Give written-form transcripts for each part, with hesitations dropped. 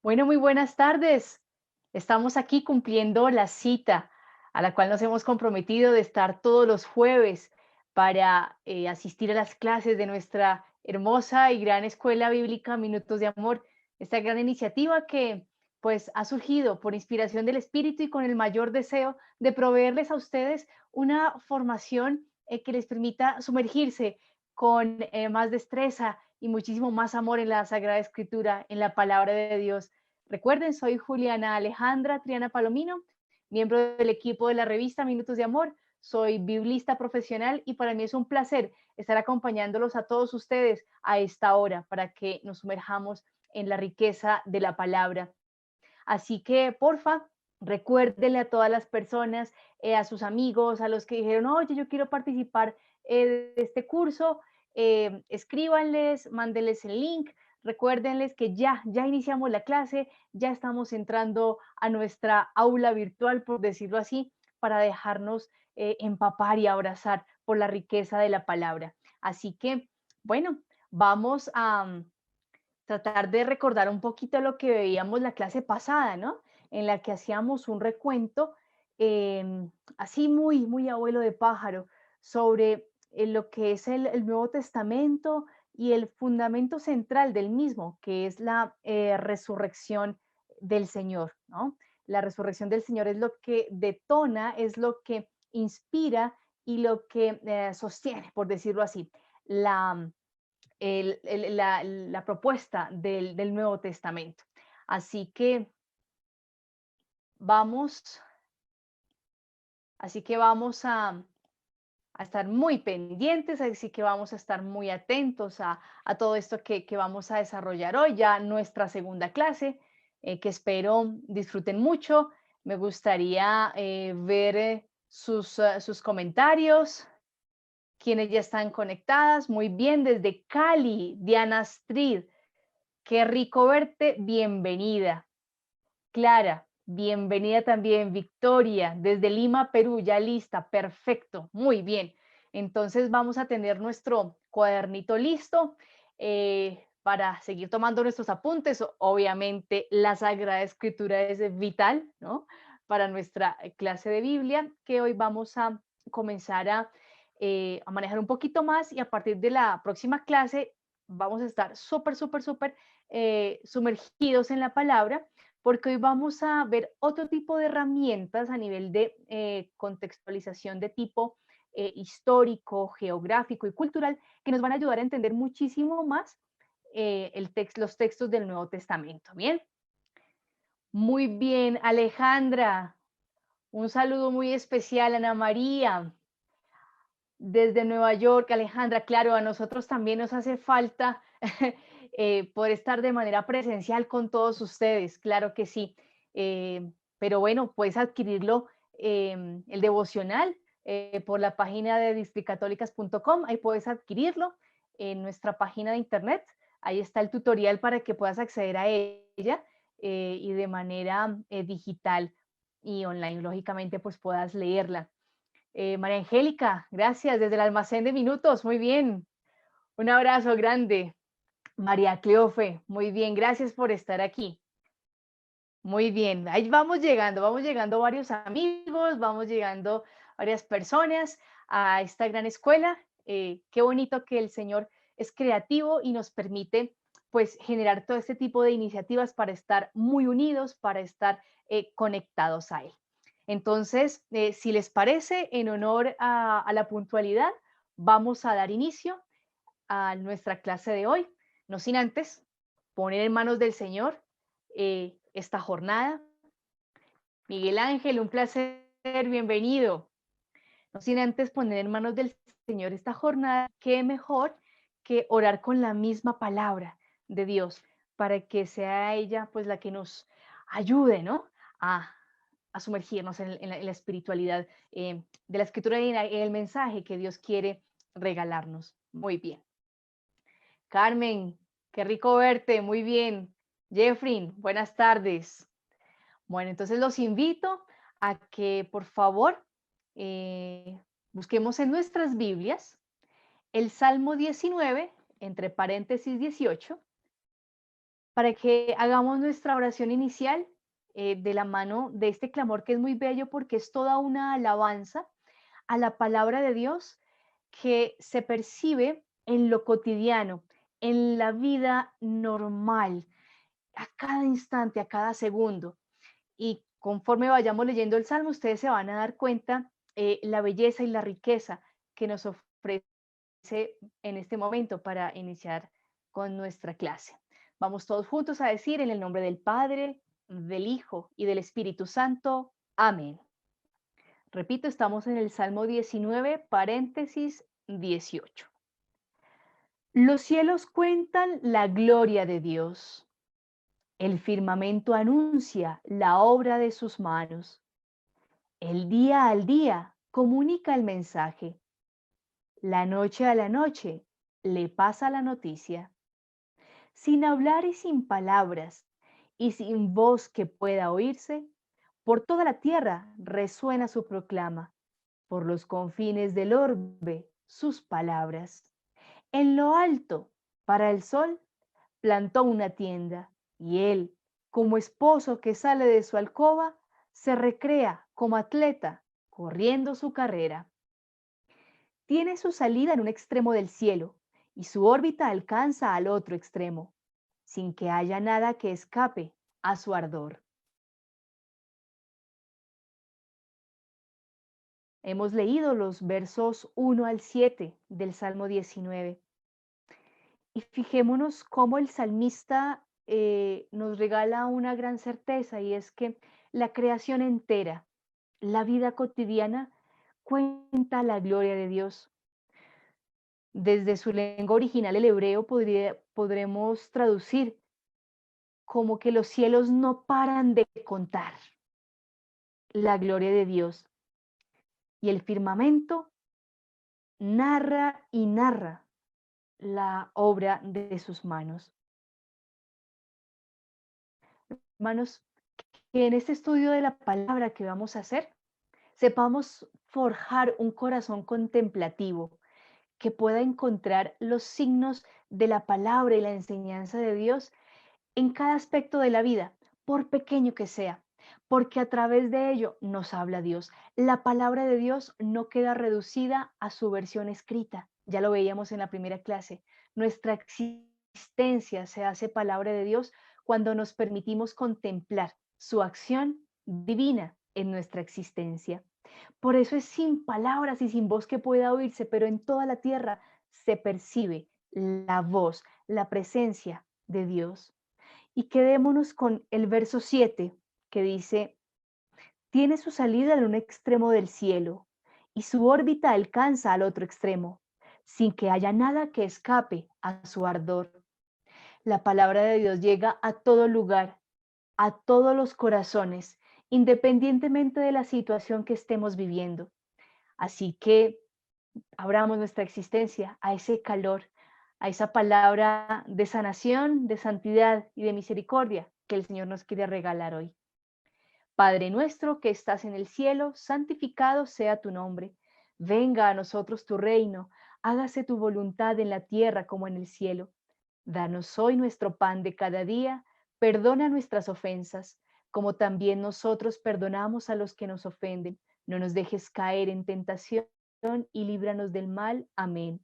Bueno, muy buenas tardes. Estamos aquí cumpliendo la cita a la cual nos hemos comprometido de estar todos los jueves para asistir a las clases de nuestra hermosa y gran escuela bíblica Minutos de Amor. Esta gran iniciativa que pues ha surgido por inspiración del Espíritu y con el mayor deseo de proveerles a ustedes una formación que les permita sumergirse con más destreza y muchísimo más amor en la Sagrada Escritura, en la palabra de Dios. Recuerden, soy Juliana Alejandra Triana Palomino, miembro del equipo de la revista Minutos de Amor. Soy biblista profesional y para mí es un placer estar acompañándolos a todos ustedes a esta hora para que nos sumerjamos en la riqueza de la palabra. Así que, porfa, recuérdenle a todas las personas, a sus amigos, a los que dijeron, oye, yo quiero participar de este curso, escríbanles, mándenles el link, recuérdenles que ya iniciamos la clase, ya estamos entrando a nuestra aula virtual, por decirlo así, para dejarnos empapar y abrazar por la riqueza de la palabra. Así que, bueno, vamos a tratar de recordar un poquito lo que veíamos la clase pasada, ¿no? En la que hacíamos un recuento, así muy abuelo de pájaro, sobre lo que es el Nuevo Testamento y el fundamento central del mismo, que es la resurrección del Señor, ¿no? La resurrección del Señor es lo que detona, es lo que inspira y lo que sostiene, por decirlo así, la, la propuesta del Nuevo Testamento. Así que vamos, así que vamos a estar muy pendientes, así que vamos a estar muy atentos a todo esto que vamos a desarrollar hoy, ya nuestra segunda clase, que espero disfruten mucho. Me gustaría ver sus comentarios, quienes ya están conectadas. Muy bien, desde Cali, Diana Astrid. Qué rico verte, bienvenida. Clara, bienvenida también. Victoria, desde Lima, Perú, ya lista, perfecto, muy bien. Entonces vamos a tener nuestro cuadernito listo para seguir tomando nuestros apuntes. Obviamente la Sagrada Escritura es vital, ¿no? Para nuestra clase de Biblia, que hoy vamos a comenzar a manejar un poquito más y a partir de la próxima clase vamos a estar súper sumergidos en la palabra porque hoy vamos a ver otro tipo de herramientas a nivel de contextualización de tipo histórico, geográfico y cultural que nos van a ayudar a entender muchísimo más los textos del Nuevo Testamento. Bien, muy bien, Alejandra, un saludo muy especial, Ana María, desde Nueva York, Alejandra, claro, a nosotros también nos hace falta poder estar de manera presencial con todos ustedes, claro que sí. Pero bueno, puedes adquirirlo, el devocional, por la página de districatólicas.com, ahí puedes adquirirlo en nuestra página de internet, ahí está el tutorial para que puedas acceder a ella y de manera digital y online, lógicamente, pues puedas leerla. María Angélica, gracias, desde el almacén de minutos, muy bien. Un abrazo grande. María Cleofe, muy bien, gracias por estar aquí. Muy bien, ahí vamos llegando varios amigos, vamos llegando varias personas a esta gran escuela. Qué bonito que el Señor es creativo y nos permite pues generar todo este tipo de iniciativas para estar muy unidos, para estar conectados a Él. Entonces, si les parece, en honor a la puntualidad, vamos a dar inicio a nuestra clase de hoy, no sin antes poner en manos del Señor esta jornada. Miguel Ángel, un placer, bienvenido. No sin antes poner en manos del Señor esta jornada, qué mejor que orar con la misma palabra de Dios para que sea ella pues la que nos ayude, ¿no? A, a sumergirnos en la espiritualidad de la escritura y en el mensaje que Dios quiere regalarnos. Muy bien. Carmen, qué rico verte, muy bien. Jeffrey, buenas tardes. Bueno, entonces los invito a que por favor busquemos en nuestras Biblias el Salmo 19, entre paréntesis 18, para que hagamos nuestra oración inicial de la mano de este clamor que es muy bello porque es toda una alabanza a la palabra de Dios que se percibe en lo cotidiano, en la vida normal, a cada instante, a cada segundo. Y conforme vayamos leyendo el Salmo, ustedes se van a dar cuenta la belleza y la riqueza que nos ofrece en este momento para iniciar con nuestra clase. Vamos todos juntos a decir en el nombre del Padre, del Hijo y del Espíritu Santo. Amén. Repito, estamos en el Salmo 19, paréntesis 18. Los cielos cuentan la gloria de Dios. El firmamento anuncia la obra de sus manos. El día al día comunica el mensaje. La noche a la noche le pasa la noticia. Sin hablar y sin palabras, y sin voz que pueda oírse, por toda la tierra resuena su proclama, por los confines del orbe sus palabras. En lo alto, para el sol, plantó una tienda, y él, como esposo que sale de su alcoba, se recrea como atleta, corriendo su carrera. Tiene su salida en un extremo del cielo, y su órbita alcanza al otro extremo, sin que haya nada que escape a su ardor. Hemos leído los versos 1 al 7 del Salmo 19. Y fijémonos cómo el salmista nos regala una gran certeza y es que la creación entera, la vida cotidiana, cuenta la gloria de Dios. Desde su lengua original, el hebreo, podremos traducir como que los cielos no paran de contar la gloria de Dios y el firmamento narra y narra la obra de sus manos. Hermanos, que en este estudio de la palabra que vamos a hacer, sepamos forjar un corazón contemplativo que pueda encontrar los signos de la palabra y la enseñanza de Dios en cada aspecto de la vida, por pequeño que sea, porque a través de ello nos habla Dios. La palabra de Dios no queda reducida a su versión escrita, ya lo veíamos en la primera clase. Nuestra existencia se hace palabra de Dios cuando nos permitimos contemplar su acción divina en nuestra existencia. Por eso es sin palabras y sin voz que pueda oírse, pero en toda la tierra se percibe la voz, la presencia de Dios. Y quedémonos con el verso 7 que dice, tiene su salida en un extremo del cielo y su órbita alcanza al otro extremo, sin que haya nada que escape a su ardor. La palabra de Dios llega a todo lugar, a todos los corazones, independientemente de la situación que estemos viviendo. Así que abramos nuestra existencia a ese calor, a esa palabra de sanación, de santidad y de misericordia que el Señor nos quiere regalar hoy. Padre nuestro que estás en el cielo, santificado sea tu nombre. Venga a nosotros tu reino, hágase tu voluntad en la tierra como en el cielo. Danos hoy nuestro pan de cada día, perdona nuestras ofensas, como también nosotros perdonamos a los que nos ofenden. No nos dejes caer en tentación y líbranos del mal. Amén.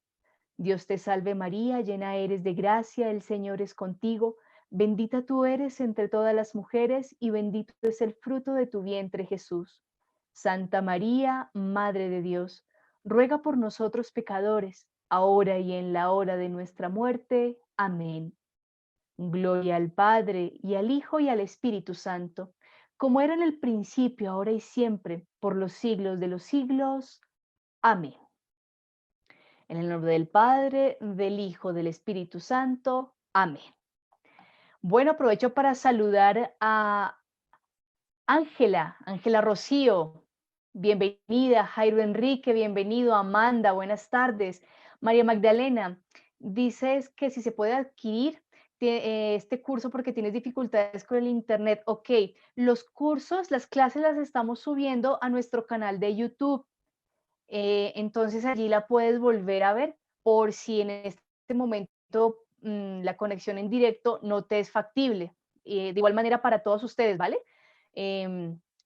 Dios te salve María, llena eres de gracia, el Señor es contigo. Bendita tú eres entre todas las mujeres y bendito es el fruto de tu vientre Jesús. Santa María, Madre de Dios, ruega por nosotros pecadores, ahora y en la hora de nuestra muerte. Amén. Gloria al Padre, y al Hijo, y al Espíritu Santo, como era en el principio, ahora y siempre, por los siglos de los siglos. Amén. En el nombre del Padre, del Hijo, del Espíritu Santo. Amén. Bueno, aprovecho para saludar a Ángela Rocío. Bienvenida, Jairo Enrique, bienvenido, Amanda, buenas tardes. María Magdalena, dices que si se puede adquirir este curso porque tienes dificultades con el internet. Ok, los cursos, las clases las estamos subiendo a nuestro canal de YouTube. Entonces allí la puedes volver a ver por si en este momento la conexión en directo no te es factible. De igual manera para todos ustedes, ¿vale?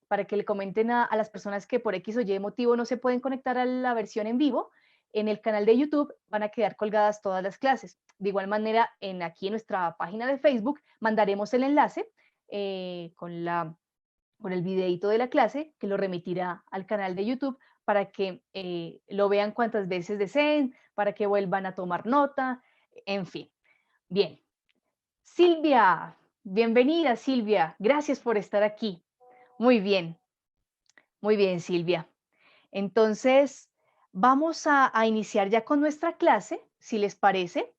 Para que le comenten a las personas que por X o Y motivo no se pueden conectar a la versión en vivo, en el canal de YouTube van a quedar colgadas todas las clases. De igual manera, aquí en nuestra página de Facebook mandaremos el enlace con el videito de la clase que lo remitirá al canal de YouTube para que lo vean cuantas veces deseen, para que vuelvan a tomar nota, en fin. Bien. Silvia, bienvenida Silvia, gracias por estar aquí. Muy bien Silvia. Entonces, vamos a iniciar ya con nuestra clase, si les parece.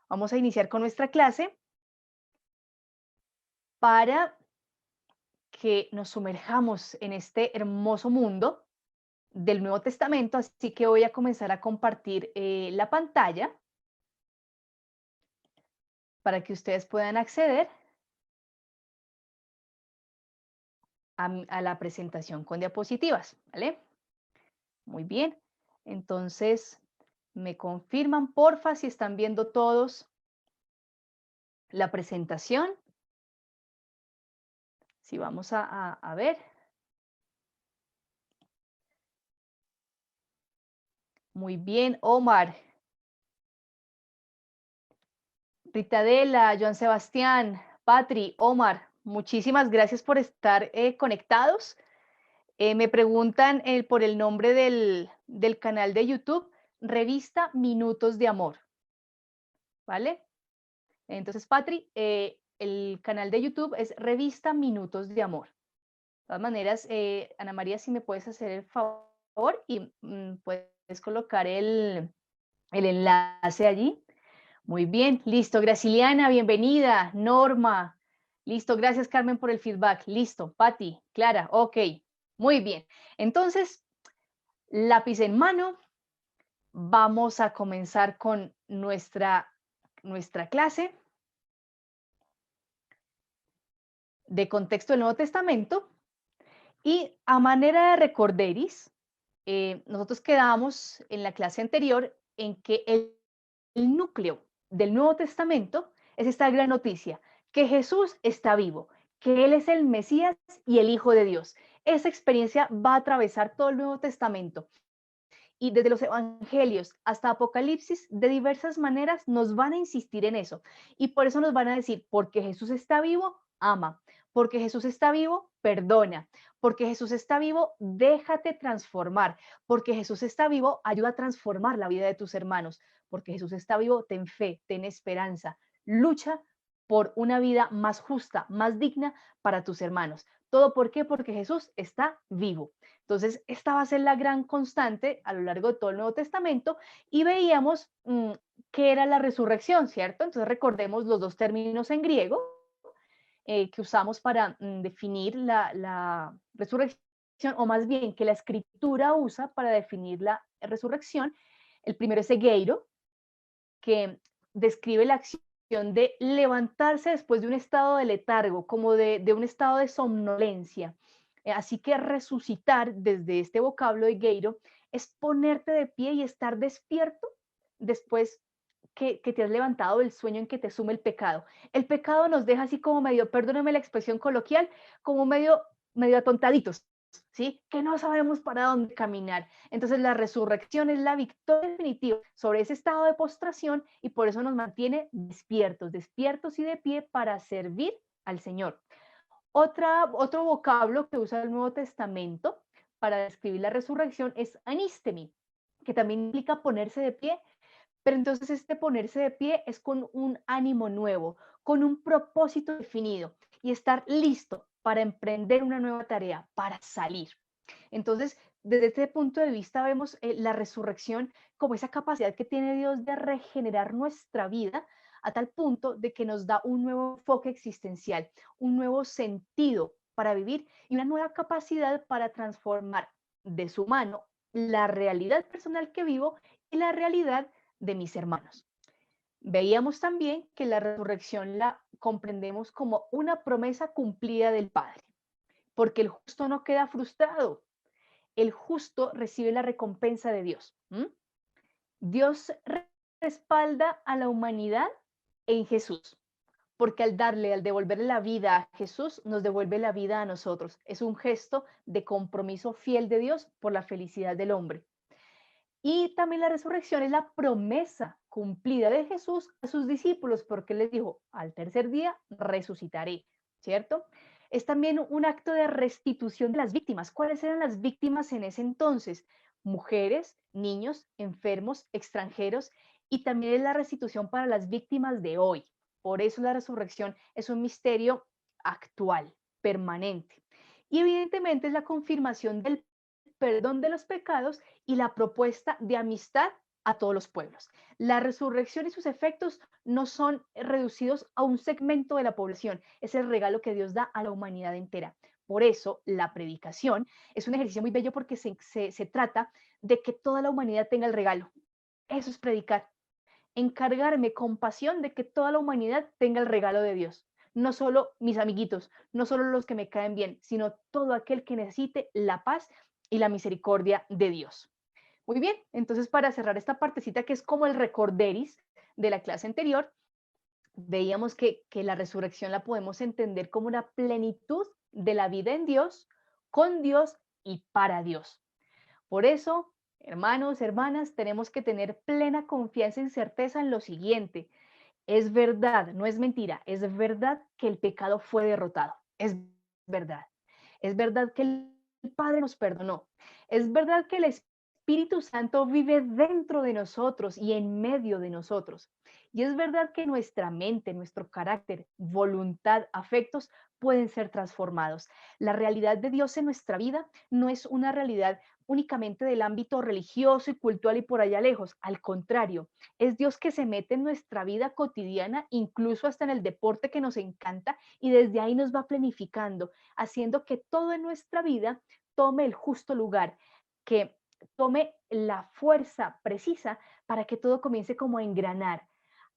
Vamos a iniciar con nuestra clase para que nos sumerjamos en este hermoso mundo del Nuevo Testamento, así que voy a comenzar a compartir la pantalla para que ustedes puedan acceder a la presentación con diapositivas, ¿vale? Muy bien. Entonces, me confirman, porfa, si están viendo todos la presentación. Si vamos a ver. Muy bien, Omar. Ritadela, Joan Sebastián, Patri, Omar, muchísimas gracias por estar conectados. Me preguntan por el nombre del canal de YouTube, Revista Minutos de Amor. ¿Vale? Entonces, Patri, el canal de YouTube es Revista Minutos de Amor. De todas maneras, Ana María, si me puedes hacer el favor y puedes colocar el enlace allí. Muy bien, listo. Graciliana, bienvenida. Norma, listo. Gracias, Carmen, por el feedback. Listo. Patti, Clara, ok. Muy bien. Entonces, lápiz en mano, vamos a comenzar con nuestra clase de contexto del Nuevo Testamento. Y a manera de recorderis, nosotros quedamos en la clase anterior en que el núcleo del Nuevo Testamento es esta gran noticia, que Jesús está vivo, que Él es el Mesías y el Hijo de Dios. Esa experiencia va a atravesar todo el Nuevo Testamento. Y desde los evangelios hasta Apocalipsis, de diversas maneras nos van a insistir en eso. Y por eso nos van a decir, porque Jesús está vivo, ama. Porque Jesús está vivo, perdona. Porque Jesús está vivo, déjate transformar. Porque Jesús está vivo, ayuda a transformar la vida de tus hermanos. Porque Jesús está vivo, ten fe, ten esperanza. Lucha por una vida más justa, más digna para tus hermanos. ¿Todo por qué? Porque Jesús está vivo. Entonces, esta va a ser la gran constante a lo largo de todo el Nuevo Testamento y veíamos qué era la resurrección, ¿cierto? Entonces, recordemos los dos términos en griego que usamos para definir la resurrección, o más bien que la escritura usa para definir la resurrección. El primero es egeiro, que describe la acción de levantarse después de un estado de letargo, como de un estado de somnolencia. Así que resucitar desde este vocablo de Geiro es ponerte de pie y estar despierto después que te has levantado del sueño en que te sume el pecado. El pecado nos deja así como medio, perdóname la expresión coloquial, como medio atontaditos, ¿sí? Que no sabemos para dónde caminar. Entonces la resurrección es la victoria definitiva sobre ese estado de postración y por eso nos mantiene despiertos, despiertos y de pie para servir al Señor. Otro vocablo que usa el Nuevo Testamento para describir la resurrección es anistemi, que también implica ponerse de pie, pero entonces este ponerse de pie es con un ánimo nuevo, con un propósito definido y estar listo para emprender una nueva tarea, para salir. Entonces, desde este punto de vista vemos la resurrección como esa capacidad que tiene Dios de regenerar nuestra vida a tal punto de que nos da un nuevo enfoque existencial, un nuevo sentido para vivir y una nueva capacidad para transformar de su mano la realidad personal que vivo y la realidad de mis hermanos. Veíamos también que la resurrección la comprendemos como una promesa cumplida del Padre, porque el justo no queda frustrado, el justo recibe la recompensa de Dios. Dios respalda a la humanidad en Jesús, porque al devolverle la vida a Jesús, nos devuelve la vida a nosotros. Es un gesto de compromiso fiel de Dios por la felicidad del hombre. Y también la resurrección es la promesa cumplida de Jesús a sus discípulos, porque les dijo, al tercer día resucitaré, ¿cierto? Es también un acto de restitución de las víctimas. ¿Cuáles eran las víctimas en ese entonces? Mujeres, niños, enfermos, extranjeros, y también es la restitución para las víctimas de hoy. Por eso la resurrección es un misterio actual, permanente. Y evidentemente es la confirmación del perdón de los pecados y la propuesta de amistad a todos los pueblos. La resurrección y sus efectos no son reducidos a un segmento de la población, es el regalo que Dios da a la humanidad entera. Por eso la predicación es un ejercicio muy bello porque se trata de que toda la humanidad tenga el regalo. Eso es predicar, encargarme con pasión de que toda la humanidad tenga el regalo de Dios. No solo mis amiguitos, no solo los que me caen bien, sino todo aquel que necesite la paz y la misericordia de Dios. Muy bien, entonces para cerrar esta partecita que es como el recorderis de la clase anterior, veíamos que la resurrección la podemos entender como una plenitud de la vida en Dios, con Dios y para Dios. Por eso, hermanos, hermanas, tenemos que tener plena confianza y certeza en lo siguiente. Es verdad, no es mentira, es verdad que el pecado fue derrotado. Es verdad. Es verdad que el Padre nos perdonó. Es verdad que el Espíritu Santo vive dentro de nosotros y en medio de nosotros. Y es verdad que nuestra mente, nuestro carácter, voluntad, afectos pueden ser transformados. La realidad de Dios en nuestra vida no es una realidad únicamente del ámbito religioso y cultural y por allá lejos. Al contrario, es Dios que se mete en nuestra vida cotidiana, incluso hasta en el deporte que nos encanta, y desde ahí nos va planificando, haciendo que todo en nuestra vida tome el justo lugar, que tome la fuerza precisa para que todo comience como a engranar,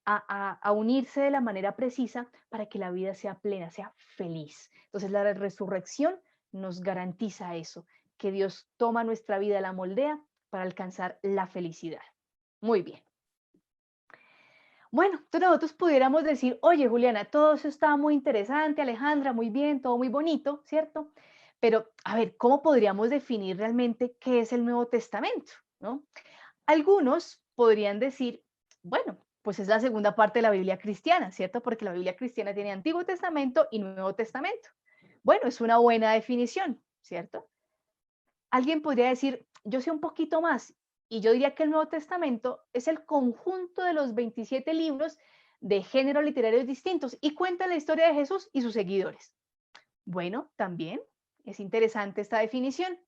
a unirse de la manera precisa para que la vida sea plena, sea feliz. Entonces la resurrección nos garantiza eso, que Dios toma nuestra vida, la moldea para alcanzar la felicidad. Muy bien. Bueno, entonces nosotros pudiéramos decir, oye, Juliana, todo eso está muy interesante, Alejandra, muy bien, todo muy bonito, ¿cierto? Pero, a ver, ¿cómo podríamos definir realmente qué es el Nuevo Testamento? ¿No? Algunos podrían decir, bueno, pues es la segunda parte de la Biblia cristiana, ¿cierto? Porque la Biblia cristiana tiene Antiguo Testamento y Nuevo Testamento. Bueno, es una buena definición, ¿cierto? Alguien podría decir, yo sé un poquito más, y yo diría que el Nuevo Testamento es el conjunto de los 27 libros de géneros literarios distintos y cuenta la historia de Jesús y sus seguidores. Bueno, también es interesante esta definición.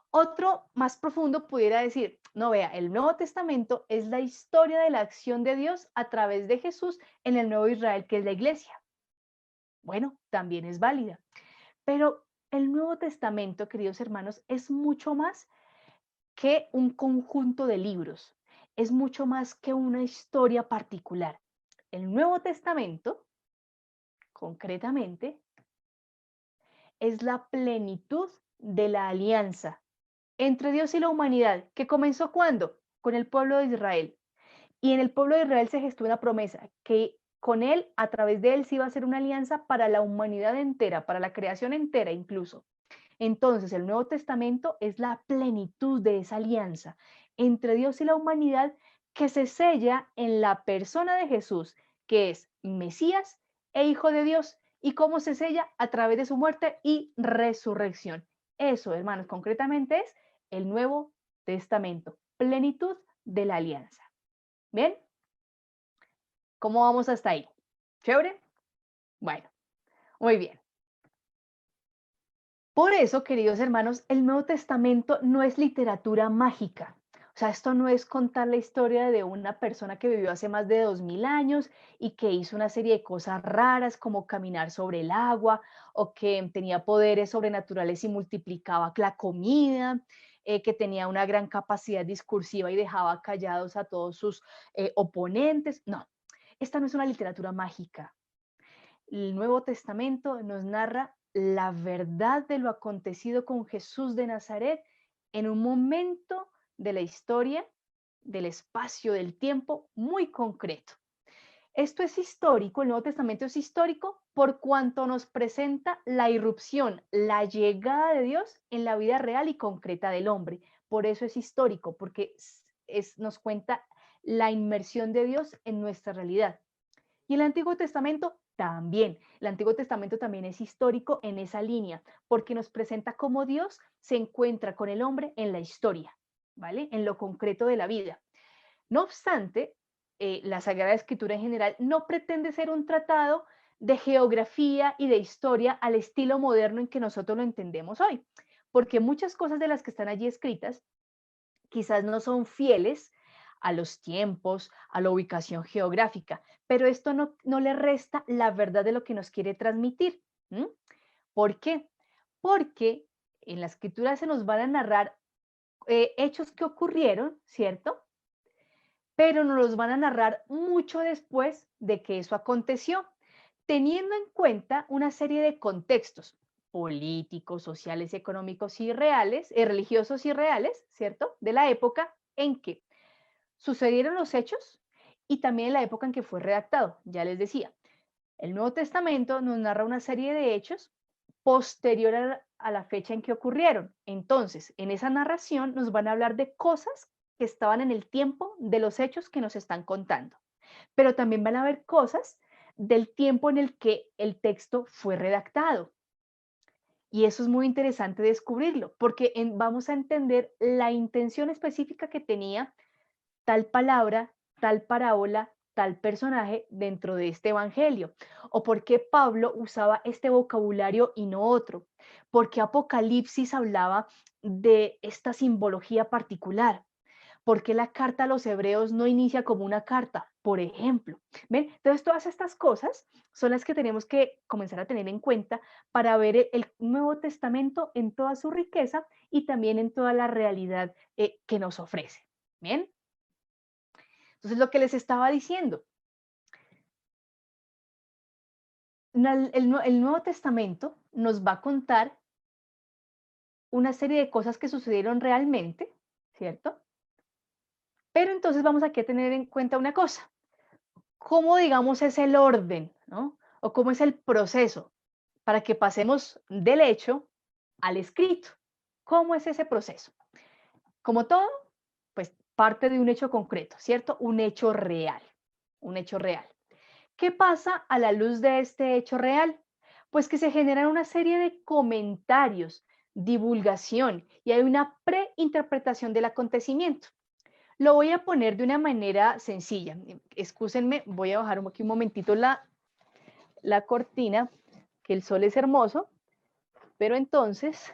Otro más profundo pudiera decir, no vea, el Nuevo Testamento es la historia de la acción de Dios a través de Jesús en el nuevo Israel, que es la iglesia. Bueno, también es válida. Pero el Nuevo Testamento, queridos hermanos, es mucho más que un conjunto de libros, es mucho más que una historia particular. El Nuevo Testamento, concretamente, es la plenitud de la alianza entre Dios y la humanidad, que comenzó ¿cuándo? Con el pueblo de Israel. Y en el pueblo de Israel se gestó una promesa, que con él, a través de él, se iba a hacer una alianza para la humanidad entera, para la creación entera incluso. Entonces, el Nuevo Testamento es la plenitud de esa alianza entre Dios y la humanidad que se sella en la persona de Jesús, que es Mesías e Hijo de Dios. ¿Y cómo se sella? A través de su muerte y resurrección. Eso, hermanos, concretamente es el Nuevo Testamento, plenitud de la alianza. ¿Bien? ¿Cómo vamos hasta ahí? ¿Chévere? Bueno, muy bien. Por eso, queridos hermanos, el Nuevo Testamento no es literatura mágica. O sea, esto no es contar la historia de una persona que vivió hace más de 2000 años y que hizo una serie de cosas raras como caminar sobre el agua o que tenía poderes sobrenaturales y multiplicaba la comida, que tenía una gran capacidad discursiva y dejaba callados a todos sus oponentes. No, esta no es una literatura mágica. El Nuevo Testamento nos narra la verdad de lo acontecido con Jesús de Nazaret en un momento de la historia, del espacio, del tiempo muy concreto. Esto es histórico, el Nuevo Testamento es histórico por cuanto nos presenta la irrupción, la llegada de Dios en la vida real y concreta del hombre. Por eso es histórico, porque nos cuenta la inmersión de Dios en nuestra realidad. Y el Antiguo Testamento también. El Antiguo Testamento también es histórico en esa línea, porque nos presenta cómo Dios se encuentra con el hombre en la historia, ¿vale? En lo concreto de la vida. No obstante, la Sagrada Escritura en general no pretende ser un tratado de geografía y de historia al estilo moderno en que nosotros lo entendemos hoy, porque muchas cosas de las que están allí escritas quizás no son fieles a los tiempos, a la ubicación geográfica, pero esto no le resta la verdad de lo que nos quiere transmitir. ¿M? ¿Por qué? Porque en la escritura se nos van a narrar hechos que ocurrieron, ¿cierto? Pero nos los van a narrar mucho después de que eso aconteció, teniendo en cuenta una serie de contextos políticos, sociales, económicos y reales, religiosos y reales, ¿cierto? De la época en que sucedieron los hechos y también en la época en que fue redactado. Ya les decía, el Nuevo Testamento nos narra una serie de hechos posterior a la fecha en que ocurrieron. Entonces, en esa narración nos van a hablar de cosas que estaban en el tiempo de los hechos que nos están contando, pero también van a haber cosas del tiempo en el que el texto fue redactado. Y eso es muy interesante descubrirlo, porque vamos a entender la intención específica que tenía tal palabra, tal parábola, tal personaje dentro de este evangelio, o por qué Pablo usaba este vocabulario y no otro, por qué Apocalipsis hablaba de esta simbología particular, por qué la carta a los hebreos no inicia como una carta, por ejemplo. ¿Ven? Entonces, todas estas cosas son las que tenemos que comenzar a tener en cuenta para ver el Nuevo Testamento en toda su riqueza y también en toda la realidad que nos ofrece. ¿Bien? Entonces, lo que les estaba diciendo, el Nuevo Testamento nos va a contar una serie de cosas que sucedieron realmente, ¿cierto? Pero entonces vamos aquí a tener en cuenta una cosa, cómo digamos es el orden, ¿no? O cómo es el proceso para que pasemos del hecho al escrito. ¿Cómo es ese proceso? Como todo, pues parte de un hecho concreto, ¿cierto? Un hecho real, un hecho real. ¿Qué pasa a la luz de este hecho real? Pues que se generan una serie de comentarios, divulgación y hay una preinterpretación del acontecimiento. Lo voy a poner de una manera sencilla. Excúsenme, voy a bajar aquí un momentito la cortina, que el sol es hermoso, pero entonces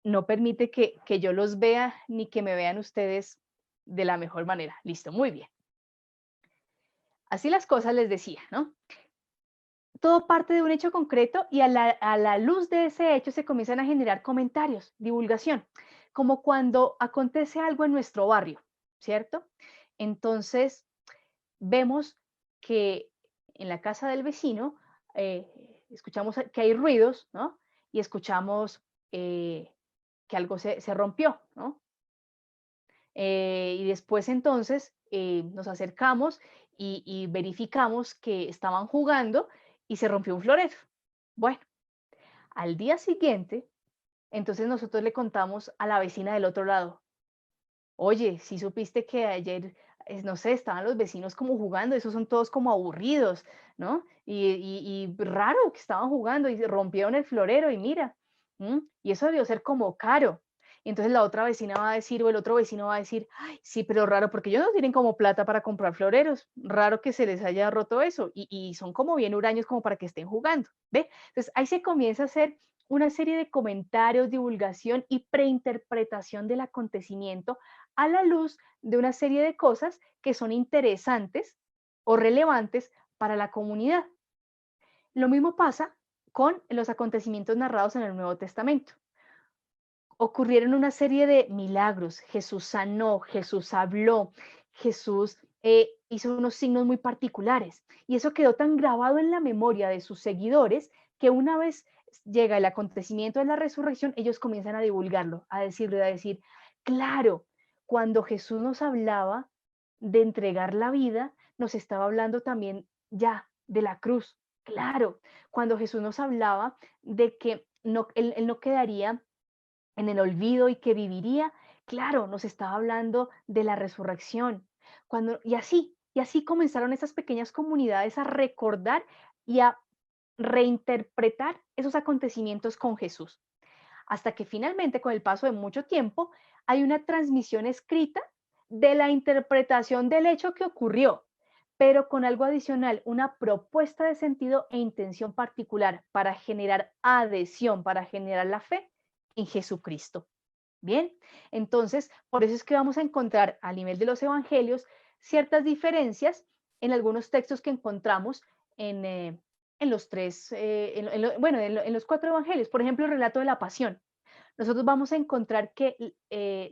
no permite que yo los vea ni que me vean ustedes de la mejor manera. Listo, muy bien. Así las cosas les decía, ¿no? Todo parte de un hecho concreto y a la luz de ese hecho se comienzan a generar comentarios, divulgación, como cuando acontece algo en nuestro barrio, ¿cierto? Entonces, vemos que en la casa del vecino escuchamos que hay ruidos, ¿no? Y escuchamos que algo se rompió, ¿no? Y después entonces nos acercamos y verificamos que estaban jugando y se rompió un florero. Bueno, al día siguiente, entonces nosotros le contamos a la vecina del otro lado, oye, si supiste que ayer, no sé, estaban los vecinos como jugando, esos son todos como aburridos, ¿no? Y raro que estaban jugando y rompieron el florero y mira, y eso debió ser como caro. Y entonces la otra vecina va a decir, o el otro vecino va a decir, ay, sí, pero raro, porque ellos no tienen como plata para comprar floreros, raro que se les haya roto eso, y son como bien huraños como para que estén jugando, ¿ve? Entonces ahí se comienza a hacer una serie de comentarios, divulgación y preinterpretación del acontecimiento a la luz de una serie de cosas que son interesantes o relevantes para la comunidad. Lo mismo pasa con los acontecimientos narrados en el Nuevo Testamento. Ocurrieron una serie de milagros. Jesús sanó, Jesús habló, Jesús hizo unos signos muy particulares. Y eso quedó tan grabado en la memoria de sus seguidores que una vez llega el acontecimiento de la resurrección, ellos comienzan a divulgarlo, a decirlo, a decir, claro, cuando Jesús nos hablaba de entregar la vida, nos estaba hablando también ya de la cruz. Claro, cuando Jesús nos hablaba de que no, él no quedaría en el olvido y que viviría, claro, nos estaba hablando de la resurrección. Y así comenzaron esas pequeñas comunidades a recordar y a reinterpretar esos acontecimientos con Jesús, hasta que finalmente, con el paso de mucho tiempo, hay una transmisión escrita de la interpretación del hecho que ocurrió, pero con algo adicional, una propuesta de sentido e intención particular para generar adhesión, para generar la fe en Jesucristo. Bien, entonces, por eso es que vamos a encontrar a nivel de los evangelios ciertas diferencias en algunos textos que encontramos en, en los tres, bueno, en los cuatro evangelios. Por ejemplo, el relato de la pasión. Nosotros vamos a encontrar que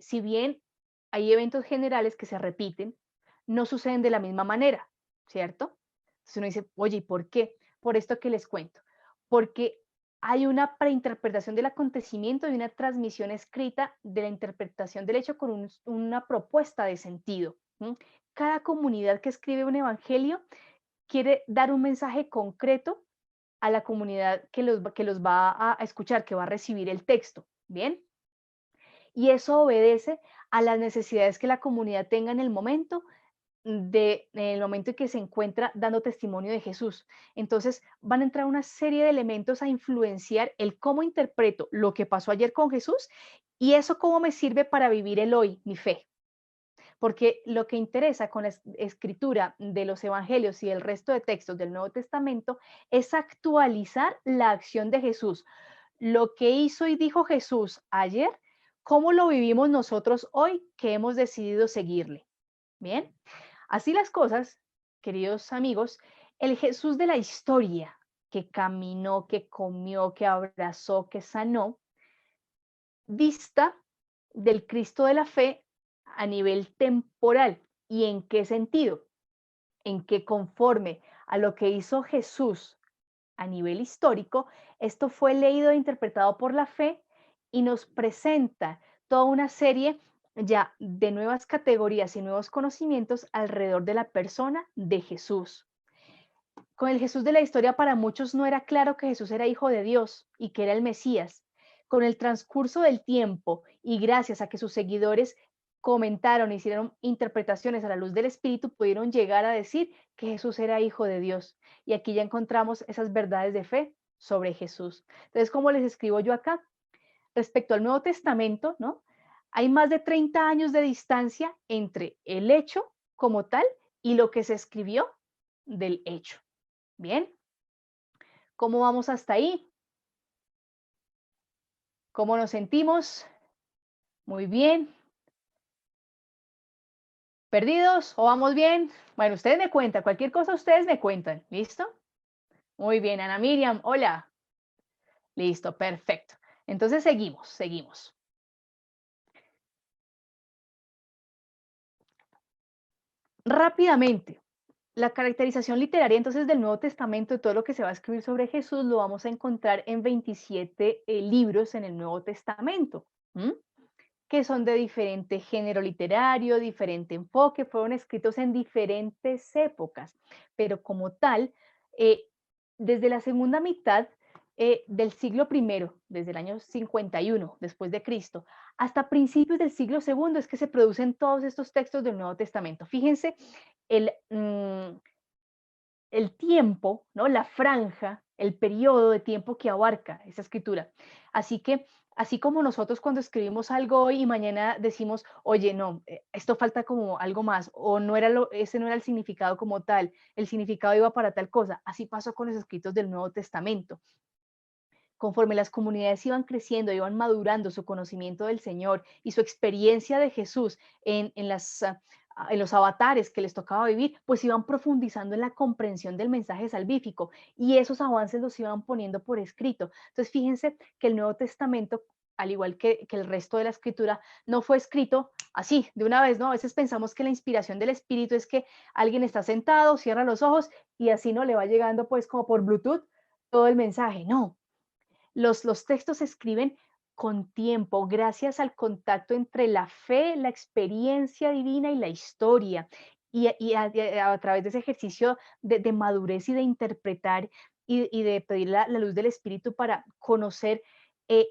si bien hay eventos generales que se repiten, no suceden de la misma manera, ¿cierto? Entonces uno dice, oye, ¿y por qué? Por esto que les cuento. Porque hay una preinterpretación del acontecimiento y una transmisión escrita de la interpretación del hecho con una propuesta de sentido. ¿M? Cada comunidad que escribe un evangelio quiere dar un mensaje concreto a la comunidad que los va a escuchar, que va a recibir el texto. Bien, y eso obedece a las necesidades que la comunidad tenga en el momento en que se encuentra dando testimonio de Jesús. Entonces van a entrar una serie de elementos a influenciar el cómo interpreto lo que pasó ayer con Jesús y eso cómo me sirve para vivir el hoy, mi fe. Porque lo que interesa con la escritura de los evangelios y el resto de textos del Nuevo Testamento es actualizar la acción de Jesús. Lo que hizo y dijo Jesús ayer, ¿cómo lo vivimos nosotros hoy que hemos decidido seguirle? Bien, así las cosas, queridos amigos, el Jesús de la historia, que caminó, que comió, que abrazó, que sanó, dista del Cristo de la fe a nivel temporal. ¿Y en qué sentido? En que conforme a lo que hizo Jesús a nivel histórico, esto fue leído e interpretado por la fe y nos presenta toda una serie ya de nuevas categorías y nuevos conocimientos alrededor de la persona de Jesús. Con el Jesús de la historia para muchos no era claro que Jesús era hijo de Dios y que era el Mesías. Con el transcurso del tiempo y gracias a que sus seguidores comentaron, hicieron interpretaciones a la luz del Espíritu, pudieron llegar a decir que Jesús era hijo de Dios. Y aquí ya encontramos esas verdades de fe sobre Jesús. Entonces, como les escribo yo acá, respecto al Nuevo Testamento, ¿no? Hay más de 30 años de distancia entre el hecho como tal y lo que se escribió del hecho. Bien, ¿cómo vamos hasta ahí? ¿Cómo nos sentimos? Muy bien. ¿Perdidos o vamos bien? Bueno, ustedes me cuentan, cualquier cosa ustedes me cuentan, ¿listo? Muy bien, Ana Miriam, hola. Listo, perfecto. Entonces seguimos. Rápidamente, la caracterización literaria entonces del Nuevo Testamento, de todo lo que se va a escribir sobre Jesús, lo vamos a encontrar en 27 libros en el Nuevo Testamento. ¿M? Que son de diferente género literario, diferente enfoque, fueron escritos en diferentes épocas, pero como tal, eh, desde la segunda mitad del siglo primero, desde el año 51 después de Cristo, hasta principios del siglo segundo es que se producen todos estos textos del Nuevo Testamento. Fíjense el, el tiempo, ¿no? La franja, el periodo de tiempo que abarca esa escritura. Así que, así como nosotros cuando escribimos algo hoy y mañana decimos, oye, no, esto falta como algo más, o no era ese no era el significado como tal, el significado iba para tal cosa. Así pasó con los escritos del Nuevo Testamento. Conforme las comunidades iban creciendo, iban madurando su conocimiento del Señor y su experiencia de Jesús en los avatares que les tocaba vivir, pues iban profundizando en la comprensión del mensaje salvífico y esos avances los iban poniendo por escrito. Entonces, fíjense que el Nuevo Testamento, al igual que el resto de la escritura, no fue escrito así, de una vez, ¿no? A veces pensamos que la inspiración del Espíritu es que alguien está sentado, cierra los ojos y así no le va llegando pues como por Bluetooth todo el mensaje. No, los textos se escriben con tiempo, gracias al contacto entre la fe, la experiencia divina y la historia. a través de ese ejercicio de madurez y de interpretar y de pedir la luz del Espíritu para conocer eh,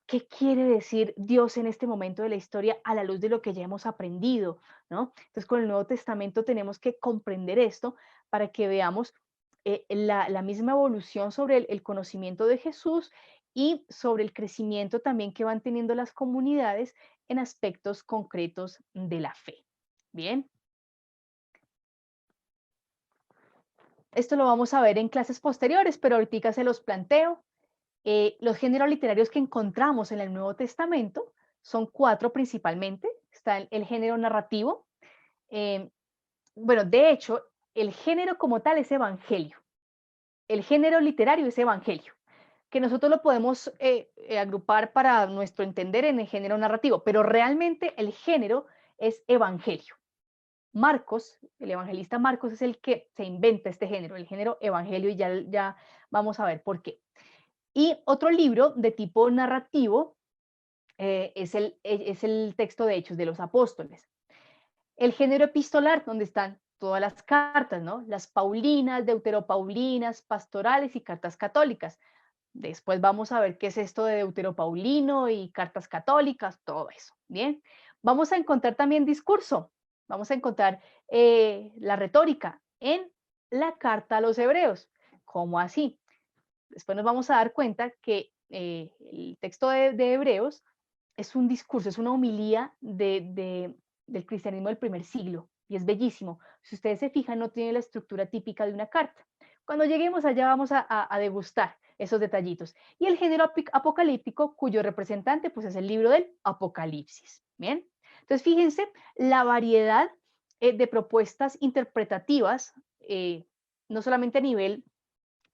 qué quiere decir Dios en este momento de la historia a la luz de lo que ya hemos aprendido, ¿no? Entonces, con el Nuevo Testamento tenemos que comprender esto para que veamos la misma evolución sobre el conocimiento de Jesús y sobre el crecimiento también que van teniendo las comunidades en aspectos concretos de la fe. Bien, esto lo vamos a ver en clases posteriores, pero ahorita se los planteo. Los géneros literarios que encontramos en el Nuevo Testamento son cuatro principalmente. Está el género narrativo. eh, bueno, de hecho, el género como tal es evangelio. El género literario es evangelio, que nosotros lo podemos agrupar para nuestro entender en el género narrativo, pero realmente el género es evangelio. Marcos, el evangelista Marcos es el que se inventa este género, el género evangelio, y ya vamos a ver por qué. Y otro libro de tipo narrativo es el texto de Hechos de los Apóstoles. El género epistolar, donde están todas las cartas, ¿no? Las paulinas, deuteropaulinas, pastorales y cartas católicas. Después vamos a ver qué es esto de deuteropaulino y cartas católicas, todo eso. Bien, vamos a encontrar también discurso, vamos a encontrar la retórica en la carta a los hebreos. ¿Cómo así? Después nos vamos a dar cuenta que el texto de Hebreos es un discurso, es una homilía del cristianismo del primer siglo y es bellísimo. Si ustedes se fijan, no tiene la estructura típica de una carta. Cuando lleguemos allá vamos a degustar esos detallitos. Y el género apocalíptico, cuyo representante pues, es el libro del Apocalipsis. Bien, entonces fíjense la variedad de propuestas interpretativas, no solamente a nivel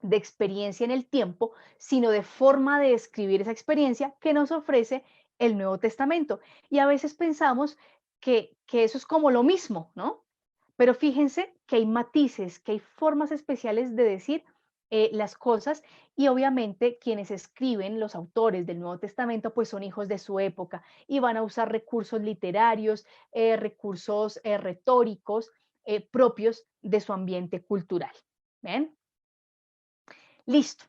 de experiencia en el tiempo, sino de forma de escribir esa experiencia que nos ofrece el Nuevo Testamento. Y a veces pensamos que eso es como lo mismo, ¿no? Pero fíjense que hay matices, que hay formas especiales de decir las cosas y obviamente quienes escriben, los autores del Nuevo Testamento, pues son hijos de su época y van a usar recursos literarios, recursos retóricos propios de su ambiente cultural. ¿Ven? Listo.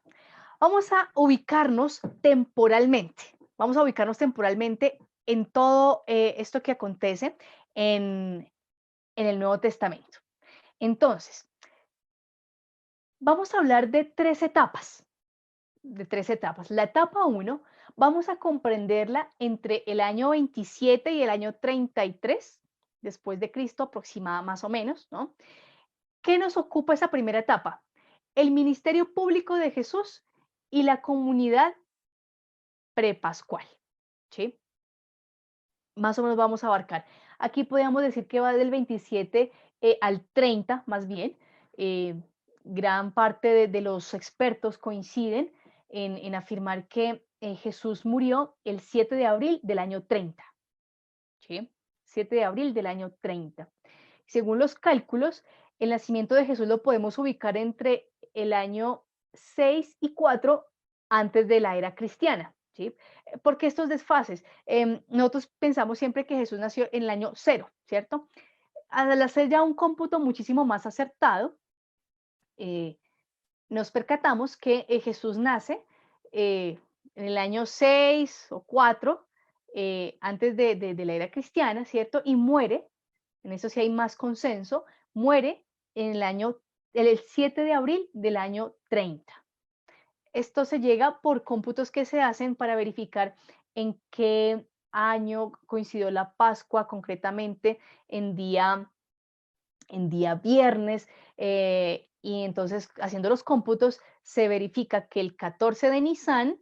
Vamos a ubicarnos temporalmente. Vamos a ubicarnos temporalmente en todo esto que acontece en el Nuevo Testamento. Entonces, vamos a hablar de tres etapas. La etapa 1, vamos a comprenderla entre el año 27 y el año 33 después de Cristo, aproximada más o menos, ¿no? ¿Qué nos ocupa esa primera etapa? El ministerio público de Jesús y la comunidad prepascual, ¿sí? Más o menos vamos a abarcar. Aquí podríamos decir que va del 27 al 30, más bien. Eh, Gran parte de los expertos coinciden en afirmar que Jesús murió el 7 de abril del año 30, ¿sí? 7 de abril del año 30. Según los cálculos, el nacimiento de Jesús lo podemos ubicar entre el año 6 y 4 antes de la era cristiana. ¿Sí? ¿Por qué estos desfases? Nosotros pensamos siempre que Jesús nació en el año 0, ¿cierto? Al hacer ya un cómputo muchísimo más acertado, eh, nos percatamos que Jesús nace en el año 6 o 4 antes de la era cristiana, ¿cierto? Y muere, en eso sí hay más consenso, muere en el 7 de abril del año 30. Esto se llega por cómputos que se hacen para verificar en qué año coincidió la Pascua, concretamente en día viernes, y entonces haciendo los cómputos se verifica que el 14 de Nisan,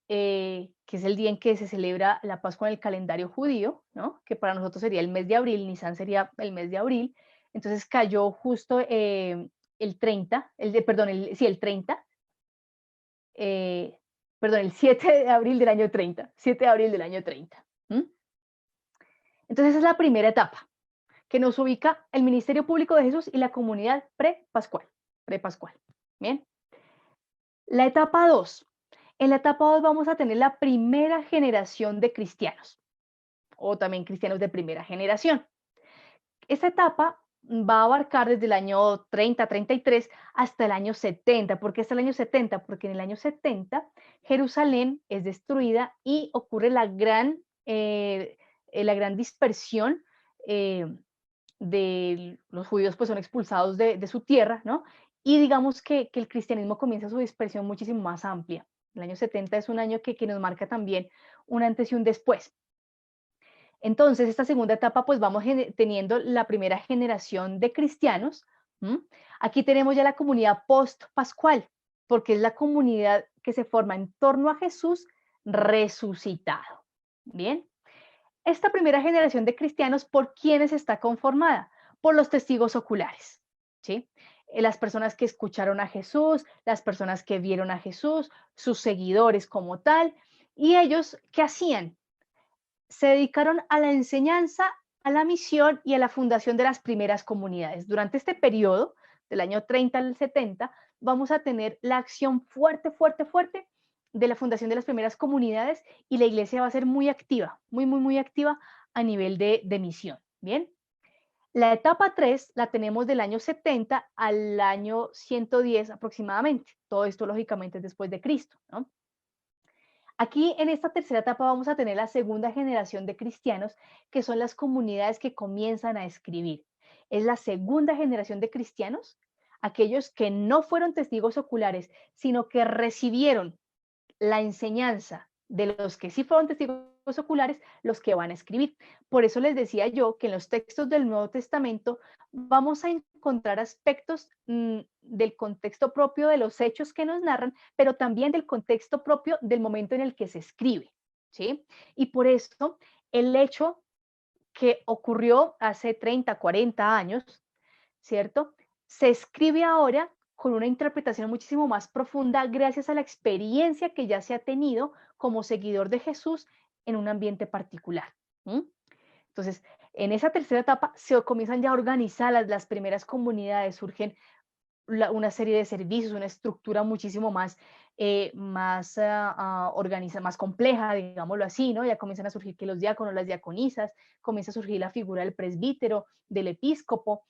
que es el día en que se celebra la Pascua en el calendario judío, ¿no? Que para nosotros sería el mes de abril, Nisan sería el mes de abril, entonces cayó justo el 30, perdón, sí, el 30, eh, perdón, el 7 de abril del año 30, 7 de abril del año 30. Entonces esa es la primera etapa, que nos ubica el ministerio público de Jesús y la comunidad prepascual. Bien. La etapa 2. En la etapa 2 vamos a tener la primera generación de cristianos, o también cristianos de primera generación. Esta etapa va a abarcar desde el año 30, 33 hasta el año 70. ¿Por qué hasta el año 70? Porque en el año 70 Jerusalén es destruida y ocurre la gran dispersión eh, de los judíos, pues son expulsados de su tierra, ¿no? Y digamos que el cristianismo comienza su dispersión muchísimo más amplia. El año 70 es un año que nos marca también un antes y un después. Entonces, esta segunda etapa, pues vamos teniendo la primera generación de cristianos. ¿M? Aquí tenemos ya la comunidad post-pascual, porque es la comunidad que se forma en torno a Jesús resucitado. Bien, esta primera generación de cristianos, ¿por quiénes está conformada? Por los testigos oculares, ¿sí? Las personas que escucharon a Jesús, las personas que vieron a Jesús, sus seguidores como tal, y ellos, ¿qué hacían? Se dedicaron a la enseñanza, a la misión y a la fundación de las primeras comunidades. Durante este periodo, del año 30 al 70, vamos a tener la acción fuerte, fuerte, fuerte de la fundación de las primeras comunidades y la iglesia va a ser muy activa, muy, muy, muy activa a nivel de misión. Bien, la etapa 3 la tenemos del año 70 al año 110 aproximadamente. Todo esto, lógicamente, es después de Cristo, ¿no? Aquí en esta tercera etapa vamos a tener la segunda generación de cristianos, que son las comunidades que comienzan a escribir. Es la segunda generación de cristianos, aquellos que no fueron testigos oculares, sino que recibieron la enseñanza de los que sí fueron testigos oculares, los que van a escribir. Por eso les decía yo que en los textos del Nuevo Testamento vamos a encontrar aspectos del contexto propio de los hechos que nos narran, pero también del contexto propio del momento en el que se escribe, ¿sí? Y por eso el hecho que ocurrió hace 30, 40 años, ¿cierto? Se escribe ahora con una interpretación muchísimo más profunda gracias a la experiencia que ya se ha tenido como seguidor de Jesús en un ambiente particular. ¿Mm? Entonces, en esa tercera etapa se comienzan ya a organizar las primeras comunidades, surgen una serie de servicios, una estructura muchísimo más, más compleja, digámoslo así, ¿no? Ya comienzan a surgir que los diáconos, las diaconisas, comienza a surgir la figura del presbítero, del episcopo,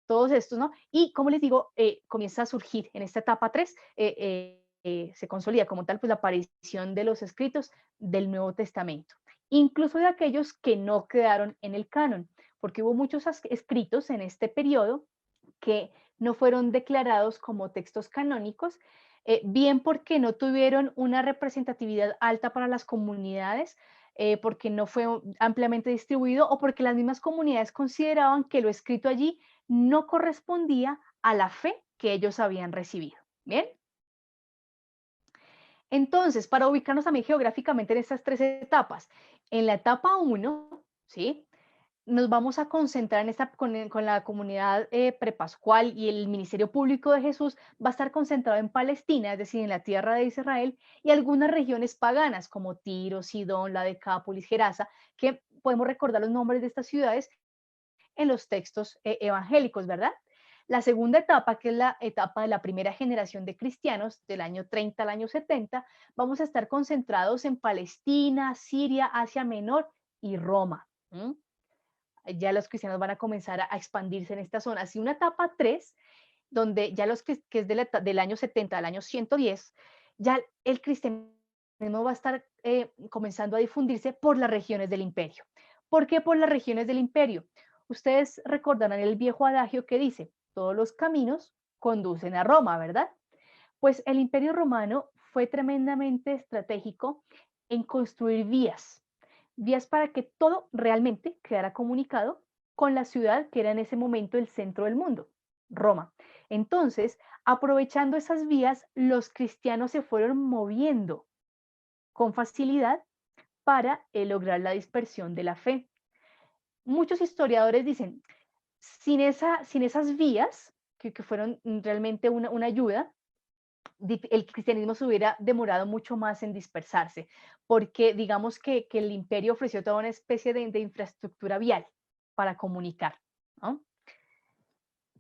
todos estos, ¿no? Y como les digo, comienza a surgir en esta etapa 3, se consolida como tal, pues la aparición de los escritos del Nuevo Testamento, incluso de aquellos que no quedaron en el canon, porque hubo muchos escritos en este periodo que no fueron declarados como textos canónicos, bien porque no tuvieron una representatividad alta para las comunidades, porque no fue ampliamente distribuido o porque las mismas comunidades consideraban que lo escrito allí no correspondía a la fe que ellos habían recibido. Bien, entonces, para ubicarnos también geográficamente en estas tres etapas, en la etapa 1, ¿sí? Nos vamos a concentrar en con la comunidad prepascual y el ministerio público de Jesús va a estar concentrado en Palestina, es decir, en la tierra de Israel, y algunas regiones paganas como Tiro, Sidón, la Decápolis, Gerasa, que podemos recordar los nombres de estas ciudades en los textos evangélicos, ¿verdad? La segunda etapa, que es la etapa de la primera generación de cristianos, del año 30 al año 70, vamos a estar concentrados en Palestina, Siria, Asia Menor y Roma. ¿Mm? Ya los cristianos van a comenzar a expandirse en estas zonas. Y una etapa 3, donde ya que es del año 70 al año 110, ya el cristianismo va a estar comenzando a difundirse por las regiones del imperio. ¿Por qué por las regiones del imperio? Ustedes recordarán el viejo adagio que dice, todos los caminos conducen a Roma, ¿verdad? Pues el imperio romano fue tremendamente estratégico en construir vías para que todo realmente quedara comunicado con la ciudad que era en ese momento el centro del mundo, Roma. Entonces, aprovechando esas vías, los cristianos se fueron moviendo con facilidad para lograr la dispersión de la fe. Muchos historiadores dicen, sin esas vías, que fueron realmente una ayuda, el cristianismo se hubiera demorado mucho más en dispersarse, porque digamos que el imperio ofreció toda una especie de infraestructura vial para comunicar, ¿no?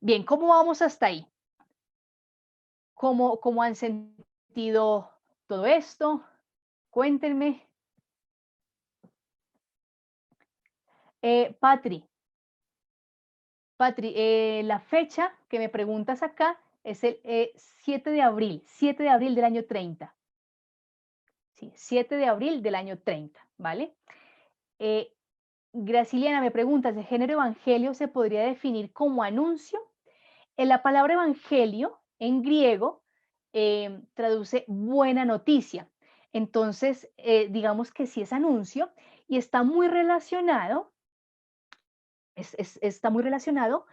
Bien, ¿cómo vamos hasta ahí? ¿Cómo han sentido todo esto? Cuéntenme. Patri, Patri, la fecha que me preguntas acá es el 7 de abril, 7 de abril del año 30. Sí, 7 de abril del año 30, ¿vale? Eh, Graciliana me pregunta, ¿el género evangelio se podría definir como anuncio? En la palabra evangelio, en griego, traduce buena noticia. Entonces, digamos que sí es anuncio y está muy relacionado, está muy relacionado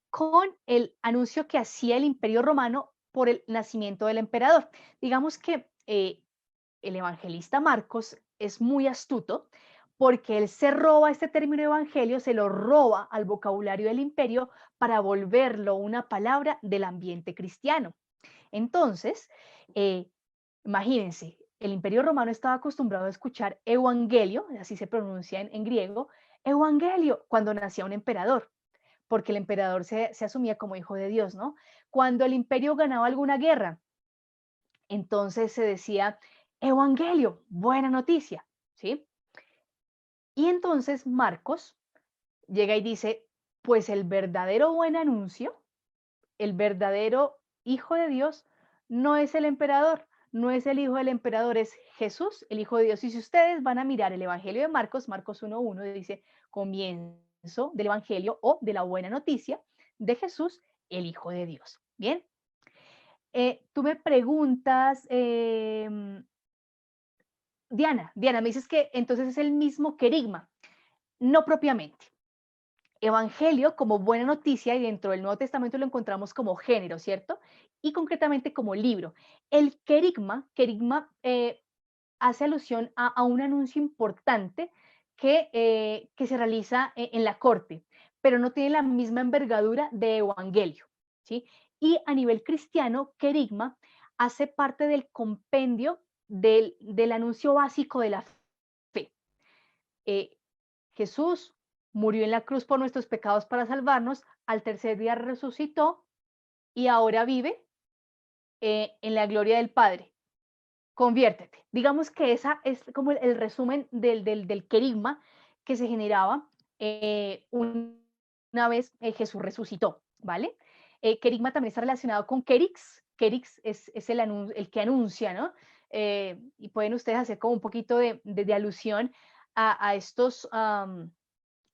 con el anuncio que hacía el Imperio Romano por el nacimiento del emperador. Digamos que el evangelista Marcos es muy astuto porque él se roba este término evangelio, se lo roba al vocabulario del imperio para volverlo una palabra del ambiente cristiano. Entonces, eh, imagínense, el imperio romano estaba acostumbrado a escuchar evangelio, así se pronuncia en griego, evangelio, cuando nacía un emperador, porque el emperador se asumía como hijo de Dios, ¿no? Cuando el imperio ganaba alguna guerra, entonces se decía, evangelio, buena noticia, ¿sí? Y entonces Marcos llega y dice, pues el verdadero buen anuncio, el verdadero hijo de Dios, no es el emperador, no es el hijo del emperador, es Jesús, el hijo de Dios. Y si ustedes van a mirar el evangelio de Marcos, Marcos 1.1 dice, comienzo del evangelio o de la buena noticia de Jesús, el hijo de Dios. Bien. Tú me preguntas, Diana, me dices que entonces es el mismo querigma. No propiamente. Evangelio como buena noticia y dentro del Nuevo Testamento lo encontramos como género, ¿cierto? Y concretamente como libro. El querigma hace alusión a un anuncio importante que se realiza en la corte, pero no tiene la misma envergadura de evangelio, ¿sí? Y a nivel cristiano, querigma hace parte del compendio del anuncio básico de la fe. Eh, Jesús murió en la cruz por nuestros pecados para salvarnos, al tercer día resucitó y ahora vive en la gloria del Padre. Conviértete. Digamos que esa es como el resumen del querigma que se generaba una vez Jesús resucitó, ¿vale? Querigma también está relacionado con querix. Querix es el que anuncia, ¿no? Y pueden ustedes hacer como un poquito de alusión a estos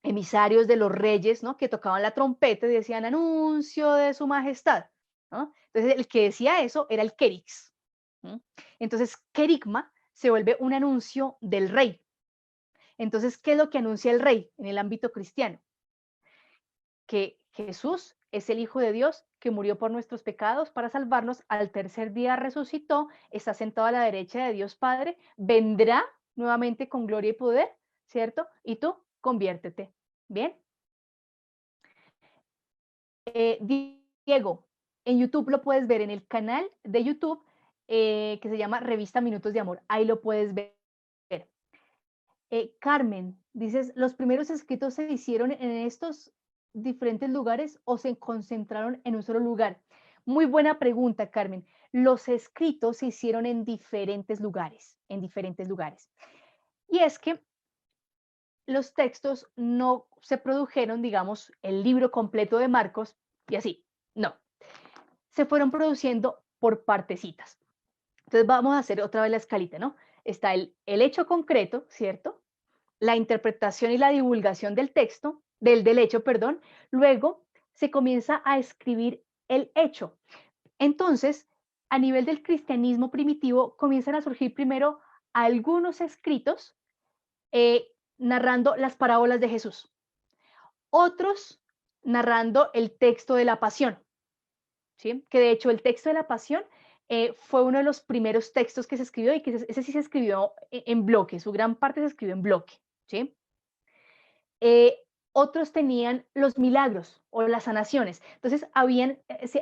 emisarios de los reyes, ¿no? Que tocaban la trompeta y decían anuncio de su majestad, ¿no? Entonces el que decía eso era el querix. ¿No? Entonces querigma se vuelve un anuncio del rey. Entonces, ¿qué es lo que anuncia el rey en el ámbito cristiano? Que Jesús es el Hijo de Dios que murió por nuestros pecados para salvarnos, al tercer día resucitó, está sentado a la derecha de Dios Padre, vendrá nuevamente con gloria y poder, ¿cierto? Y tú conviértete. ¿Bien? Diego, en YouTube lo puedes ver en el canal de YouTube que se llama Revista Minutos de Amor. Ahí lo puedes ver. Carmen, dices, ¿los primeros escritos se hicieron en estos diferentes lugares o se concentraron en un solo lugar? Muy buena pregunta, Carmen. Los escritos se hicieron en diferentes lugares, en diferentes lugares. Y es que los textos no se produjeron, digamos, el libro completo de Marcos y así, no. Se fueron produciendo por partecitas. Entonces vamos a hacer otra vez la escalita, ¿no? Está el hecho concreto, ¿cierto? La interpretación y la divulgación del texto, del hecho, perdón. Luego se comienza a escribir el hecho. Entonces, a nivel del cristianismo primitivo, comienzan a surgir primero algunos escritos narrando las parábolas de Jesús. Otros narrando el texto de la pasión, ¿sí? Que de hecho el texto de la pasión fue uno de los primeros textos que se escribió y que ese sí se escribió en bloque, su gran parte se escribió en bloque, ¿sí? Eh, Otros tenían los milagros o las sanaciones. Entonces,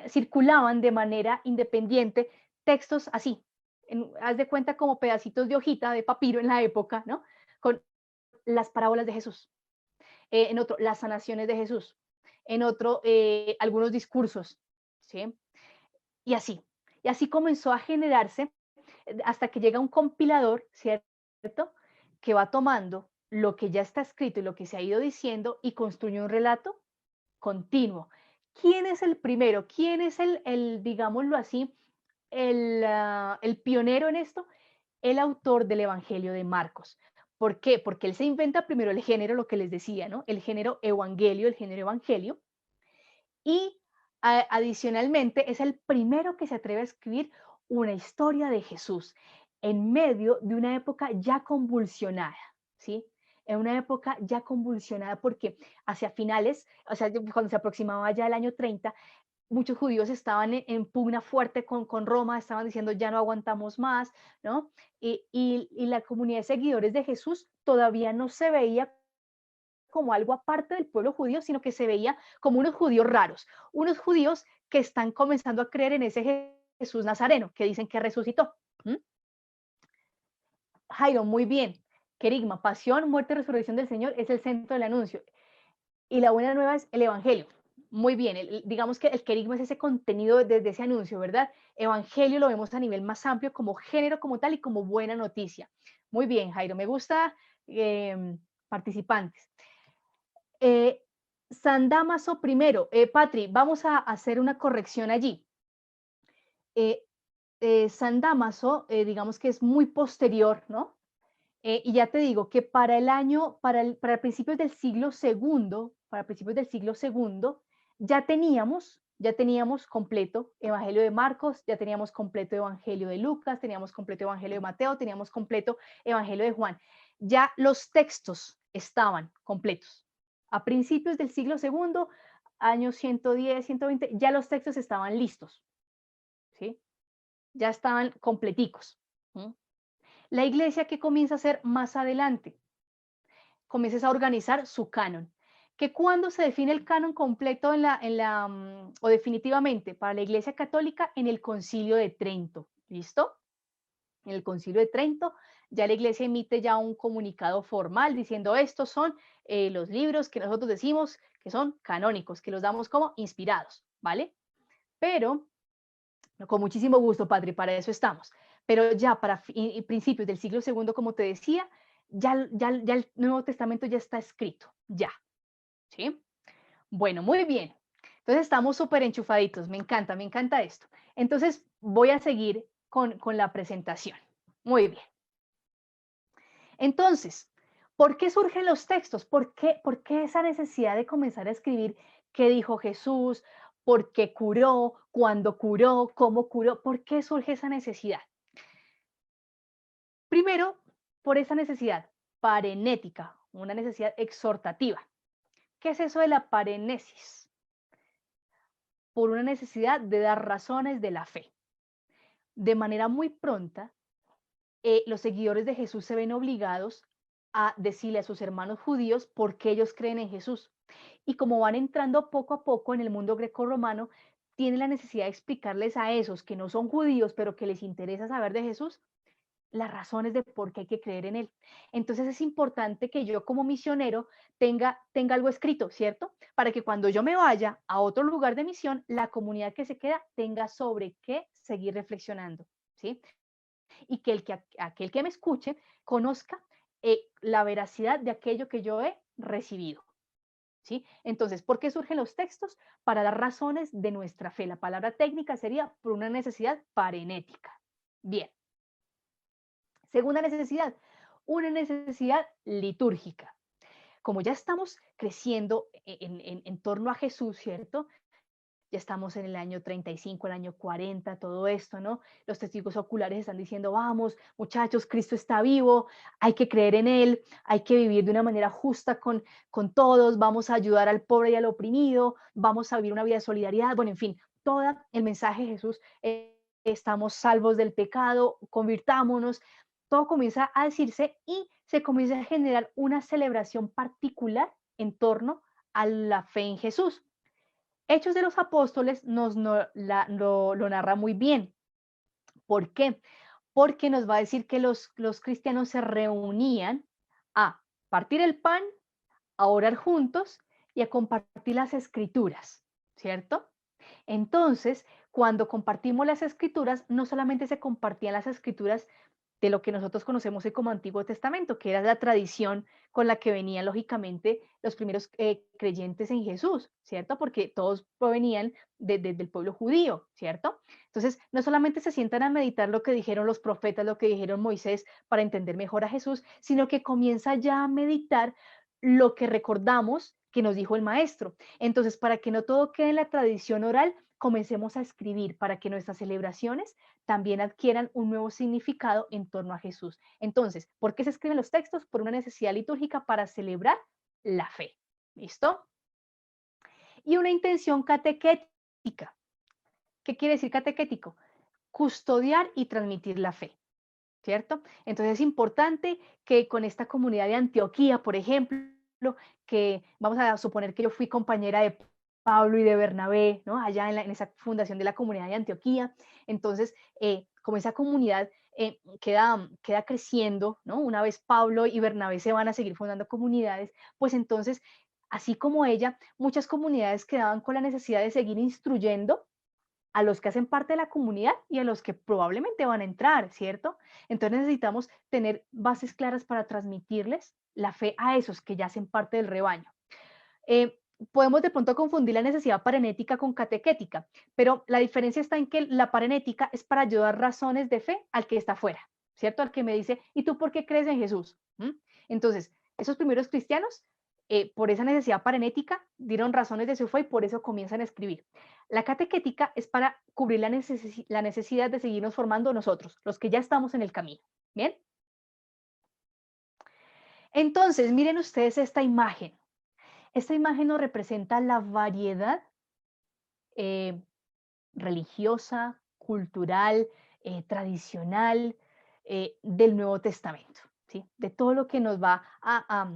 circulaban de manera independiente textos así. Haz de cuenta como pedacitos de hojita de papiro en la época, ¿no? Con las parábolas de Jesús. En otro, las sanaciones de Jesús. En otro, algunos discursos, ¿sí? Y así. Y así comenzó a generarse hasta que llega un compilador, ¿cierto? Que va tomando lo que ya está escrito y lo que se ha ido diciendo y construye un relato continuo. ¿Quién es el primero? ¿Quién es digámoslo así, el pionero en esto? El autor del Evangelio de Marcos. ¿Por qué? Porque él se inventa primero el género, lo que les decía, ¿no? El género evangelio, el género evangelio, y adicionalmente es el primero que se atreve a escribir una historia de Jesús en medio de una época ya convulsionada, ¿sí? En una época ya convulsionada porque hacia finales, o sea, cuando se aproximaba ya el año 30, muchos judíos estaban en pugna fuerte con Roma, estaban diciendo ya no aguantamos más, ¿no? Y la comunidad de seguidores de Jesús todavía no se veía como algo aparte del pueblo judío, sino que se veía como unos judíos raros, unos judíos que están comenzando a creer en ese Jesús Nazareno, que dicen que resucitó. ¿Mm? Jairo, muy bien. Querigma, pasión, muerte y resurrección del Señor es el centro del anuncio. Y la buena nueva es el Evangelio. Muy bien, digamos que el querigma es ese contenido desde ese anuncio, ¿verdad? Evangelio lo vemos a nivel más amplio como género como tal y como buena noticia. Muy bien, Jairo, me gusta participantes. San Damaso primero. Patri, vamos a hacer una corrección allí. Eh, San Damaso, digamos que es muy posterior, ¿no? Y ya te digo que para el año, para principios del siglo segundo, para principios del siglo segundo, ya teníamos completo Evangelio de Marcos, ya teníamos completo Evangelio de Lucas, teníamos completo Evangelio de Mateo, teníamos completo Evangelio de Juan. Ya los textos estaban completos. A principios del siglo segundo, años 110, 120, ya los textos estaban listos, ¿sí? Ya estaban completicos. ¿Sí? La iglesia, ¿qué comienza a hacer más adelante? Comienza a organizar su canon. Que cuando se define el canon completo o definitivamente para la iglesia católica en el concilio de Trento. ¿Listo? En el concilio de Trento ya la iglesia emite ya un comunicado formal diciendo estos son los libros que nosotros decimos que son canónicos, que los damos como inspirados, ¿vale? Pero, con muchísimo gusto, Padre, para eso estamos. Pero ya para principios del siglo segundo, como te decía, ya el Nuevo Testamento ya está escrito, ya, ¿sí? Bueno, muy bien. Entonces estamos súper enchufaditos, me encanta esto. Entonces voy a seguir con la presentación. Muy bien. Entonces, ¿por qué surgen los textos? ¿Por qué esa necesidad de comenzar a escribir qué dijo Jesús? ¿Por qué curó? ¿Cuándo curó? ¿Cómo curó? ¿Por qué surge esa necesidad? Primero, por esa necesidad parenética, una necesidad exhortativa. ¿Qué es eso de la parenesis? Por una necesidad de dar razones de la fe. De manera muy pronta, los seguidores de Jesús se ven obligados a decirle a sus hermanos judíos por qué ellos creen en Jesús. Y como van entrando poco a poco en el mundo grecorromano, tienen la necesidad de explicarles a esos que no son judíos, pero que les interesa saber de Jesús, las razones de por qué hay que creer en él. Entonces es importante que yo como misionero tenga algo escrito, ¿cierto? Para que cuando yo me vaya a otro lugar de misión, la comunidad que se queda tenga sobre qué seguir reflexionando, ¿sí? Y que aquel que me escuche conozca la veracidad de aquello que yo he recibido. ¿Sí? Entonces, ¿por qué surgen los textos? Para dar razones de nuestra fe. La palabra técnica sería por una necesidad parenética. Bien. Segunda necesidad, una necesidad litúrgica. Como ya estamos creciendo en torno a Jesús, ¿cierto? Ya estamos en el año 35, el año 40, todo esto, ¿no? Los testigos oculares están diciendo, vamos, muchachos, Cristo está vivo, hay que creer en Él, hay que vivir de una manera justa con todos, vamos a ayudar al pobre y al oprimido, vamos a vivir una vida de solidaridad, bueno, en fin, todo el mensaje de Jesús, estamos salvos del pecado, convirtámonos, todo comienza a decirse y se comienza a generar una celebración particular en torno a la fe en Jesús. Hechos de los Apóstoles lo narra muy bien. ¿Por qué? Porque nos va a decir que los cristianos se reunían a partir el pan, a orar juntos y a compartir las escrituras, ¿cierto? Entonces, cuando compartimos las escrituras, no solamente se compartían las escrituras de lo que nosotros conocemos hoy como Antiguo Testamento, que era la tradición con la que venían lógicamente los primeros creyentes en Jesús, ¿cierto? Porque todos provenían del pueblo judío, ¿cierto? Entonces, no solamente se sientan a meditar lo que dijeron los profetas, lo que dijeron Moisés para entender mejor a Jesús, sino que comienza ya a meditar lo que recordamos que nos dijo el maestro. Entonces, para que no todo quede en la tradición oral, comencemos a escribir para que nuestras celebraciones también adquieran un nuevo significado en torno a Jesús. Entonces, ¿por qué se escriben los textos? Por una necesidad litúrgica para celebrar la fe. ¿Listo? Y una intención catequética. ¿Qué quiere decir catequético? Custodiar y transmitir la fe, ¿cierto? Entonces es importante que con esta comunidad de Antioquía, por ejemplo, que vamos a suponer que yo fui compañera de Pablo y de Bernabé, ¿no? Allá en esa fundación de la comunidad de Antioquía. Entonces, como esa comunidad queda creciendo, ¿no? Una vez Pablo y Bernabé se van a seguir fundando comunidades, pues entonces, así como ella, muchas comunidades quedaban con la necesidad de seguir instruyendo a los que hacen parte de la comunidad y a los que probablemente van a entrar, ¿cierto? Entonces necesitamos tener bases claras para transmitirles la fe a esos que ya hacen parte del rebaño. Eh, Podemos de pronto confundir la necesidad parenética con catequética, pero la diferencia está en que la parenética es para ayudar razones de fe al que está afuera, ¿cierto? Al que me dice, ¿y tú por qué crees en Jesús? ¿Mm? Entonces, esos primeros cristianos, por esa necesidad parenética, dieron razones de su fe y por eso comienzan a escribir. La catequética es para cubrir la necesidad de seguirnos formando nosotros, los que ya estamos en el camino. ¿Bien? Entonces, miren ustedes esta imagen. Esta imagen nos representa la variedad eh, religiosa, cultural, tradicional del Nuevo Testamento, ¿sí? De todo lo que nos va a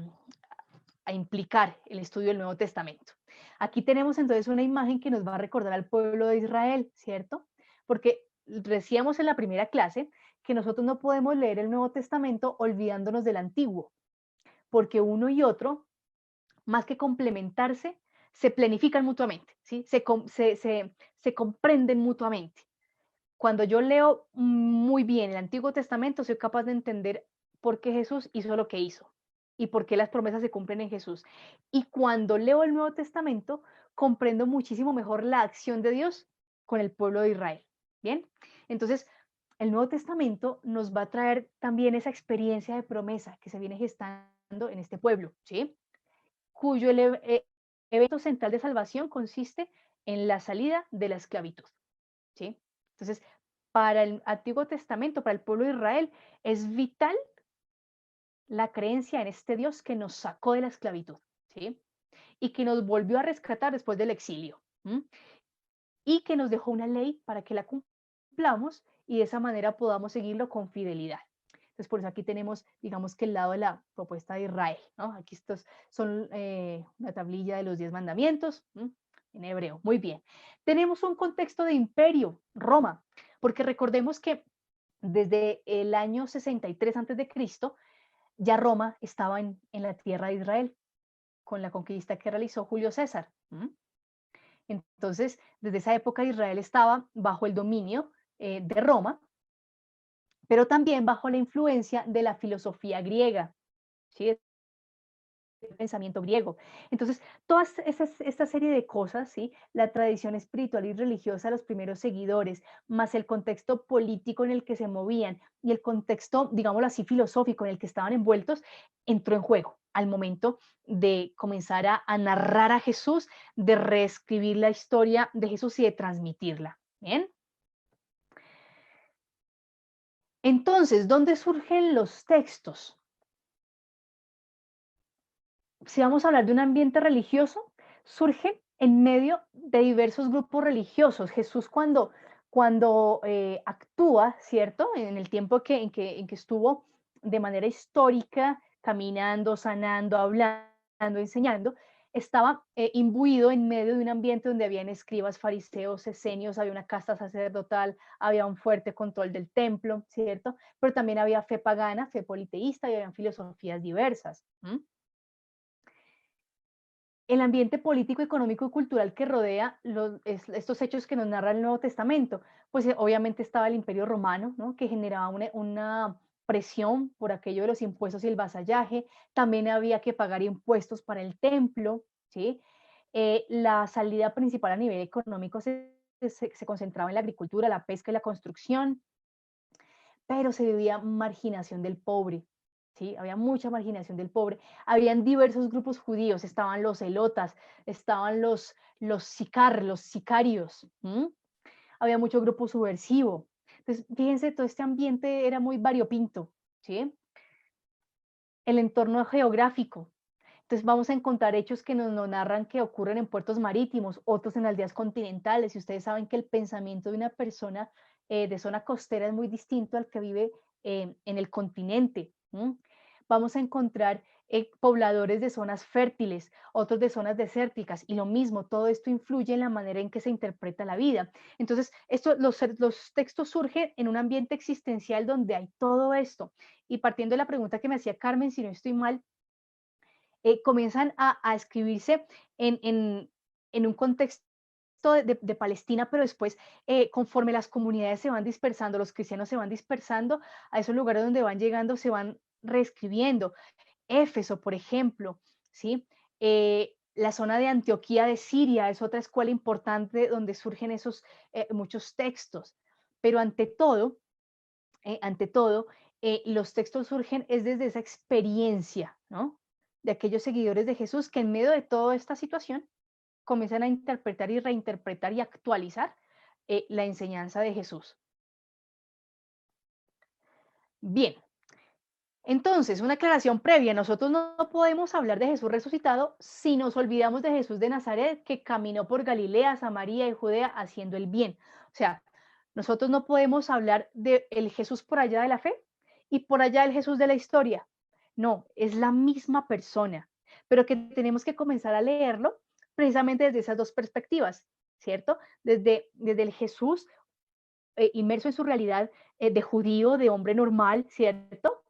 implicar el estudio del Nuevo Testamento. Aquí tenemos entonces una imagen que nos va a recordar al pueblo de Israel, ¿cierto? Porque decíamos en la primera clase que nosotros no podemos leer el Nuevo Testamento olvidándonos del Antiguo, porque uno y otro, más que complementarse, se planifican mutuamente, ¿sí? Se comprenden mutuamente. Cuando yo leo muy bien el Antiguo Testamento, soy capaz de entender por qué Jesús hizo lo que hizo y por qué las promesas se cumplen en Jesús. Y cuando leo el Nuevo Testamento, comprendo muchísimo mejor la acción de Dios con el pueblo de Israel. Bien, entonces el Nuevo Testamento nos va a traer también esa experiencia de promesa que se viene gestando en este pueblo, ¿sí? Cuyo evento central de salvación consiste en la salida de la esclavitud, ¿sí? Entonces, para el Antiguo Testamento, para el pueblo de Israel, es vital la creencia en este Dios que nos sacó de la esclavitud, ¿sí? Y que nos volvió a rescatar después del exilio, ¿m? Y que nos dejó una ley para que la cumplamos y de esa manera podamos seguirlo con fidelidad. Entonces, por eso aquí tenemos, digamos que el lado de la propuesta de Israel, ¿no? Aquí estos son una tablilla de los 10 mandamientos, ¿m? En hebreo. Muy bien. Tenemos un contexto de imperio, Roma, porque recordemos que desde el año 63 antes de Cristo, ya Roma estaba en la tierra de Israel con la conquista que realizó Julio César. ¿M? Entonces, desde esa época Israel estaba bajo el dominio de Roma, pero también bajo la influencia de la filosofía griega, ¿sí? El pensamiento griego. Entonces, esta serie de cosas, ¿sí? La tradición espiritual y religiosa de los primeros seguidores, más el contexto político en el que se movían y el contexto, digámoslo así, filosófico en el que estaban envueltos, entró en juego al momento de comenzar a narrar a Jesús, de reescribir la historia de Jesús y de transmitirla. ¿Bien? Entonces, ¿dónde surgen los textos? Si vamos a hablar de un ambiente religioso, surge en medio de diversos grupos religiosos. Jesús cuando actúa, ¿cierto? En el tiempo en que estuvo de manera histórica, caminando, sanando, hablando, enseñando, estaba imbuido en medio de un ambiente donde habían escribas, fariseos, esenios, había una casta sacerdotal, había un fuerte control del templo, ¿cierto? Pero también había fe pagana, fe politeísta y habían filosofías diversas. ¿Mm? El ambiente político, económico y cultural que rodea estos hechos que nos narra el Nuevo Testamento, pues obviamente estaba el Imperio Romano, ¿no? Que generaba presión por aquello de los impuestos y el vasallaje, también había que pagar impuestos para el templo, ¿sí? La salida principal a nivel económico se concentraba en la agricultura, la pesca y la construcción, pero se vivía marginación del pobre, ¿sí? Había mucha marginación del pobre. Habían diversos grupos judíos, estaban los elotas, estaban los sicarios, ¿m? Había mucho grupo subversivo. Entonces, fíjense, todo este ambiente era muy variopinto, ¿sí? El entorno geográfico. Entonces vamos a encontrar hechos que nos narran que ocurren en puertos marítimos, otros en aldeas continentales, y ustedes saben que el pensamiento de una persona de zona costera es muy distinto al que vive en el continente. ¿M? Vamos a encontrar pobladores de zonas fértiles, otros de zonas desérticas, y lo mismo, todo esto influye en la manera en que se interpreta la vida. Entonces, los textos surgen en un ambiente existencial donde hay todo esto. Y partiendo de la pregunta que me hacía Carmen, si no estoy mal, comienzan a escribirse en, en, en un contexto de Palestina, pero después, conforme las comunidades se van dispersando, los cristianos se van dispersando, a esos lugares donde van llegando se van reescribiendo. Éfeso, por ejemplo, ¿sí? La zona de Antioquía de Siria es otra escuela importante donde surgen esos muchos textos. Pero ante todo, los textos surgen es desde esa experiencia, ¿no? De aquellos seguidores de Jesús que en medio de toda esta situación comienzan a interpretar y reinterpretar y actualizar la enseñanza de Jesús. Bien, entonces, una aclaración previa, nosotros no podemos hablar de Jesús resucitado si nos olvidamos de Jesús de Nazaret, que caminó por Galilea, Samaria y Judea haciendo el bien. O sea, nosotros no podemos hablar del Jesús por allá de la fe y por allá el Jesús de la historia. No, es la misma persona, pero que tenemos que comenzar a leerlo precisamente desde esas dos perspectivas, ¿cierto? Desde el Jesús inmerso en su realidad de judío, de hombre normal, ¿cierto?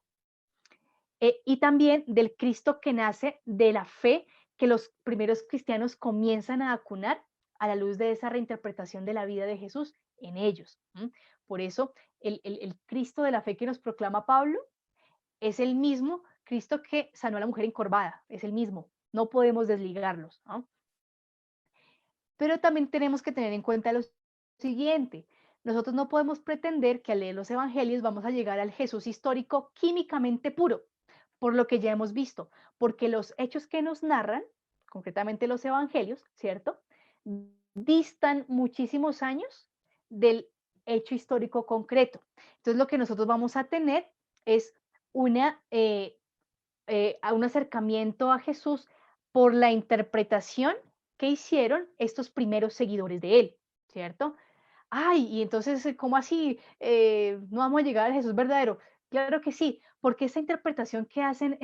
Y también del Cristo que nace de la fe que los primeros cristianos comienzan a acunar a la luz de esa reinterpretación de la vida de Jesús en ellos. ¿M? Por eso el Cristo de la fe que nos proclama Pablo es el mismo Cristo que sanó a la mujer encorvada, es el mismo, no podemos desligarlos, ¿no? Pero también tenemos que tener en cuenta lo siguiente, nosotros no podemos pretender que al leer los evangelios vamos a llegar al Jesús histórico químicamente puro, por lo que ya hemos visto, porque los hechos que nos narran, concretamente los evangelios, ¿cierto? Distan muchísimos años del hecho histórico concreto. Entonces lo que nosotros vamos a tener es una, a un acercamiento a Jesús por la interpretación que hicieron estos primeros seguidores de él, ¿cierto? Ay, y entonces, ¿cómo así? ¿No vamos a llegar al Jesús verdadero? Claro que sí, porque esa interpretación que hacen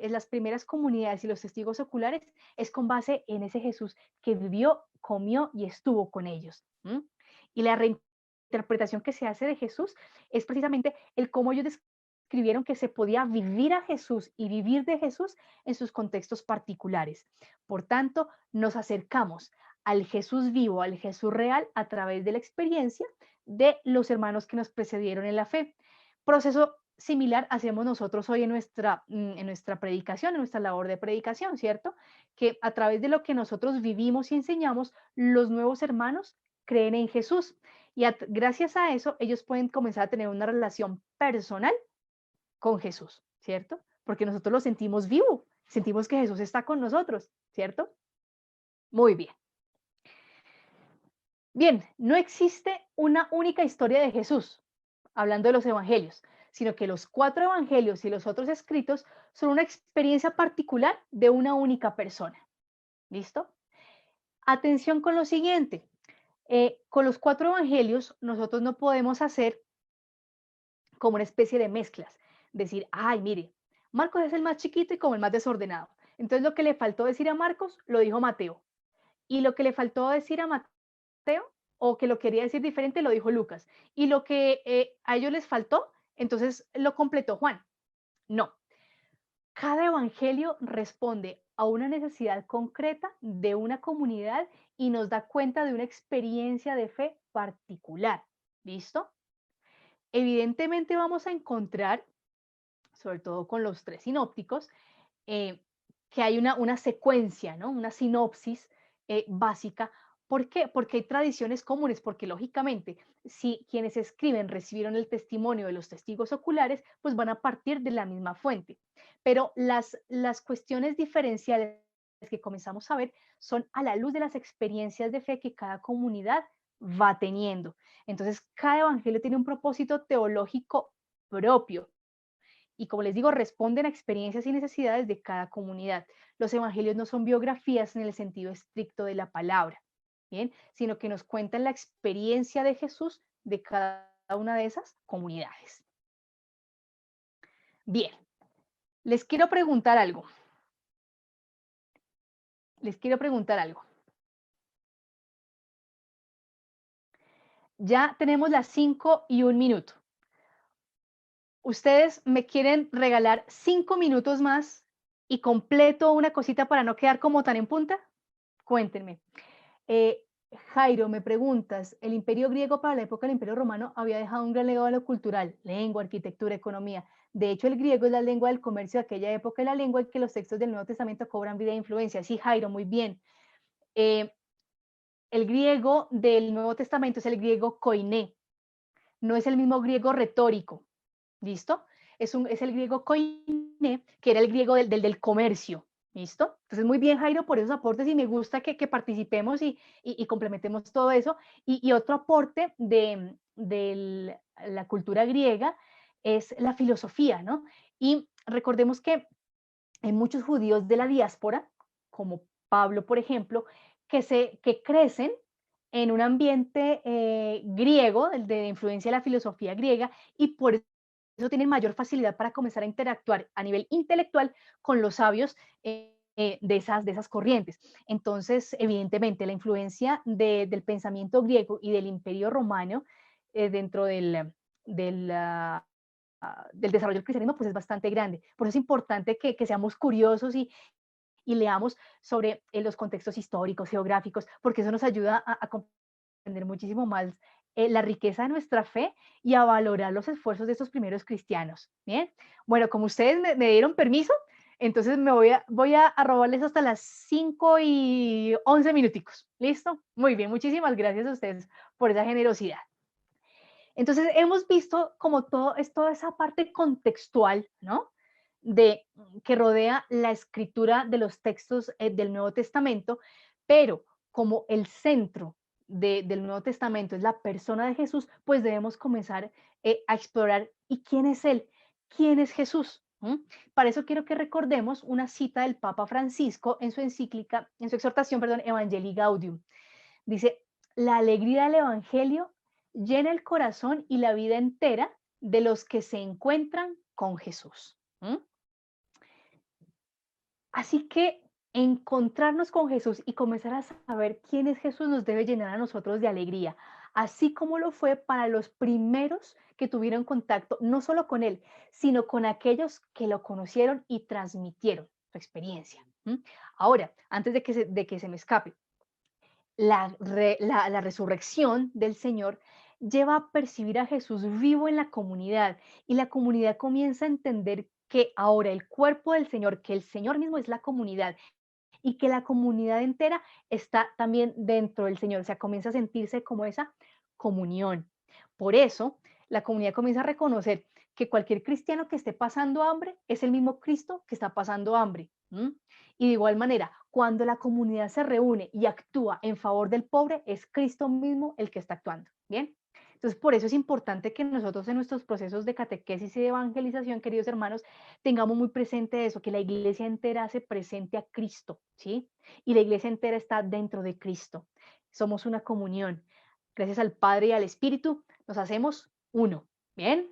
las primeras comunidades y los testigos oculares es con base en ese Jesús que vivió, comió y estuvo con ellos. ¿M? Y la reinterpretación que se hace de Jesús es precisamente el cómo ellos describieron que se podía vivir a Jesús y vivir de Jesús en sus contextos particulares. Por tanto, nos acercamos al Jesús vivo, al Jesús real, a través de la experiencia de los hermanos que nos precedieron en la fe. Proceso similar hacemos nosotros hoy en nuestra predicación, en nuestra labor de predicación, ¿cierto? Que a través de lo que nosotros vivimos y enseñamos, los nuevos hermanos creen en Jesús. Y gracias a eso, ellos pueden comenzar a tener una relación personal con Jesús, ¿cierto? Porque nosotros lo sentimos vivo, sentimos que Jesús está con nosotros, ¿cierto? Muy bien. Bien, no existe una única historia de Jesús, hablando de los evangelios, sino que los 4 evangelios y los otros escritos son una experiencia particular de una única persona. ¿Listo? Atención con lo siguiente. Con los 4 evangelios nosotros no podemos hacer como una especie de mezclas. Decir, ay, mire, Marcos es el más chiquito y como el más desordenado. Entonces lo que le faltó decir a Marcos lo dijo Mateo. Y lo que le faltó decir a Mateo, o que lo quería decir diferente, lo dijo Lucas. Y lo que a ellos les faltó, entonces lo completó Juan. No, cada evangelio responde a una necesidad concreta de una comunidad y nos da cuenta de una experiencia de fe particular. ¿Listo? Evidentemente vamos a encontrar sobre todo con los tres sinópticos, eh, que hay una secuencia, ¿no? Una sinopsis básica. ¿Por qué? Porque hay tradiciones comunes, porque lógicamente, si quienes escriben recibieron el testimonio de los testigos oculares, pues van a partir de la misma fuente. Pero las cuestiones diferenciales que comenzamos a ver son a la luz de las experiencias de fe que cada comunidad va teniendo. Entonces, cada evangelio tiene un propósito teológico propio y, como les digo, responden a experiencias y necesidades de cada comunidad. Los evangelios no son biografías en el sentido estricto de la palabra, ¿bien? Sino que nos cuentan la experiencia de Jesús de cada una de esas comunidades. Bien, les quiero preguntar algo. Les quiero preguntar algo. Ya tenemos las 5:01. ¿Ustedes me quieren regalar 5 minutos más y completo una cosita para no quedar como tan en punta? Cuéntenme. Eh, Jairo, me preguntas, el imperio griego para la época del imperio romano había dejado un gran legado en lo cultural, lengua, arquitectura, economía. De hecho, el griego es la lengua del comercio de aquella época y la lengua en que los textos del Nuevo Testamento cobran vida e influencia. Sí, Jairo, muy bien. Eh, el griego del Nuevo Testamento es el griego koiné, no es el mismo griego retórico. ¿Listo? Es el griego koiné, que era el griego del comercio. ¿Listo? Entonces, muy bien, Jairo, por esos aportes y me gusta que participemos y complementemos todo eso. Y otro aporte de la cultura griega es la filosofía, ¿no? Y recordemos que hay muchos judíos de la diáspora, como Pablo, por ejemplo, que crecen en un ambiente griego, de influencia de la filosofía griega, y por eso tienen mayor facilidad para comenzar a interactuar a nivel intelectual con los sabios de esas corrientes. Entonces, evidentemente, la influencia del pensamiento griego y del imperio romano dentro del desarrollo del cristianismo, pues es bastante grande. Por eso es importante que seamos curiosos y leamos sobre los contextos históricos, geográficos, porque eso nos ayuda a comprender muchísimo más la riqueza de nuestra fe y a valorar los esfuerzos de estos primeros cristianos. Bien, bueno, como ustedes me dieron permiso, entonces voy a robarles hasta las 5:11. ¿Listo? Muy bien, muchísimas gracias a ustedes por esa generosidad. Entonces, hemos visto como es toda esa parte contextual, ¿no? Que rodea la escritura de los textos del Nuevo Testamento, pero como el centro del Nuevo Testamento es la persona de Jesús, pues debemos comenzar a explorar, ¿y quién es Él? ¿Quién es Jesús? ¿Mm? Para eso quiero que recordemos una cita del Papa Francisco en su encíclica, en su exhortación, perdón, Evangelii Gaudium. Dice, la alegría del Evangelio llena el corazón y la vida entera de los que se encuentran con Jesús. ¿Mm? Así que encontrarnos con Jesús y comenzar a saber quién es Jesús nos debe llenar a nosotros de alegría, así como lo fue para los primeros que tuvieron contacto no solo con Él, sino con aquellos que lo conocieron y transmitieron su experiencia. ¿Mm? Ahora, antes de que se me escape, la resurrección del Señor lleva a percibir a Jesús vivo en la comunidad y la comunidad comienza a entender que ahora el cuerpo del Señor, que el Señor mismo es la comunidad y que la comunidad entera está también dentro del Señor, o sea, comienza a sentirse como esa comunión. Por eso, la comunidad comienza a reconocer que cualquier cristiano que esté pasando hambre es el mismo Cristo que está pasando hambre. ¿M? Y de igual manera, cuando la comunidad se reúne y actúa en favor del pobre, es Cristo mismo el que está actuando. ¿Bien? Entonces, por eso es importante que nosotros en nuestros procesos de catequesis y de evangelización, queridos hermanos, tengamos muy presente eso, que la iglesia entera hace presente a Cristo, ¿sí? Y la iglesia entera está dentro de Cristo. Somos una comunión. Gracias al Padre y al Espíritu nos hacemos uno. ¿Bien?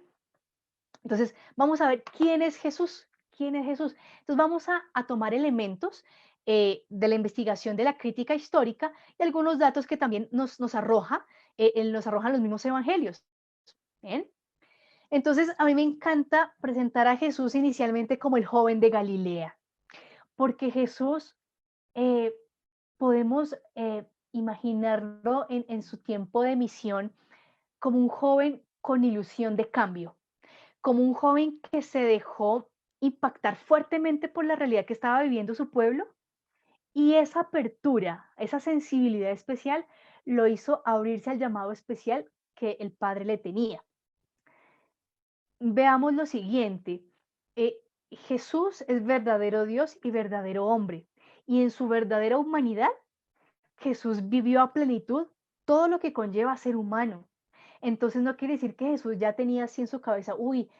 Entonces, vamos a ver quién es Jesús. ¿Quién es Jesús? Entonces, vamos a tomar elementos de la investigación de la crítica histórica y algunos datos que también nos arrojan los mismos evangelios. ¿Bien? Entonces, a mí me encanta presentar a Jesús inicialmente como el joven de Galilea, porque Jesús eh, podemos imaginarlo en su tiempo de misión como un joven con ilusión de cambio, como un joven que se dejó impactar fuertemente por la realidad que estaba viviendo su pueblo, y esa apertura, esa sensibilidad especial lo hizo abrirse al llamado especial que el Padre le tenía. Veamos lo siguiente, eh, Jesús es verdadero Dios y verdadero hombre, y en su verdadera humanidad, Jesús vivió a plenitud todo lo que conlleva ser humano. Entonces no quiere decir que Jesús ya tenía así en su cabeza, uy,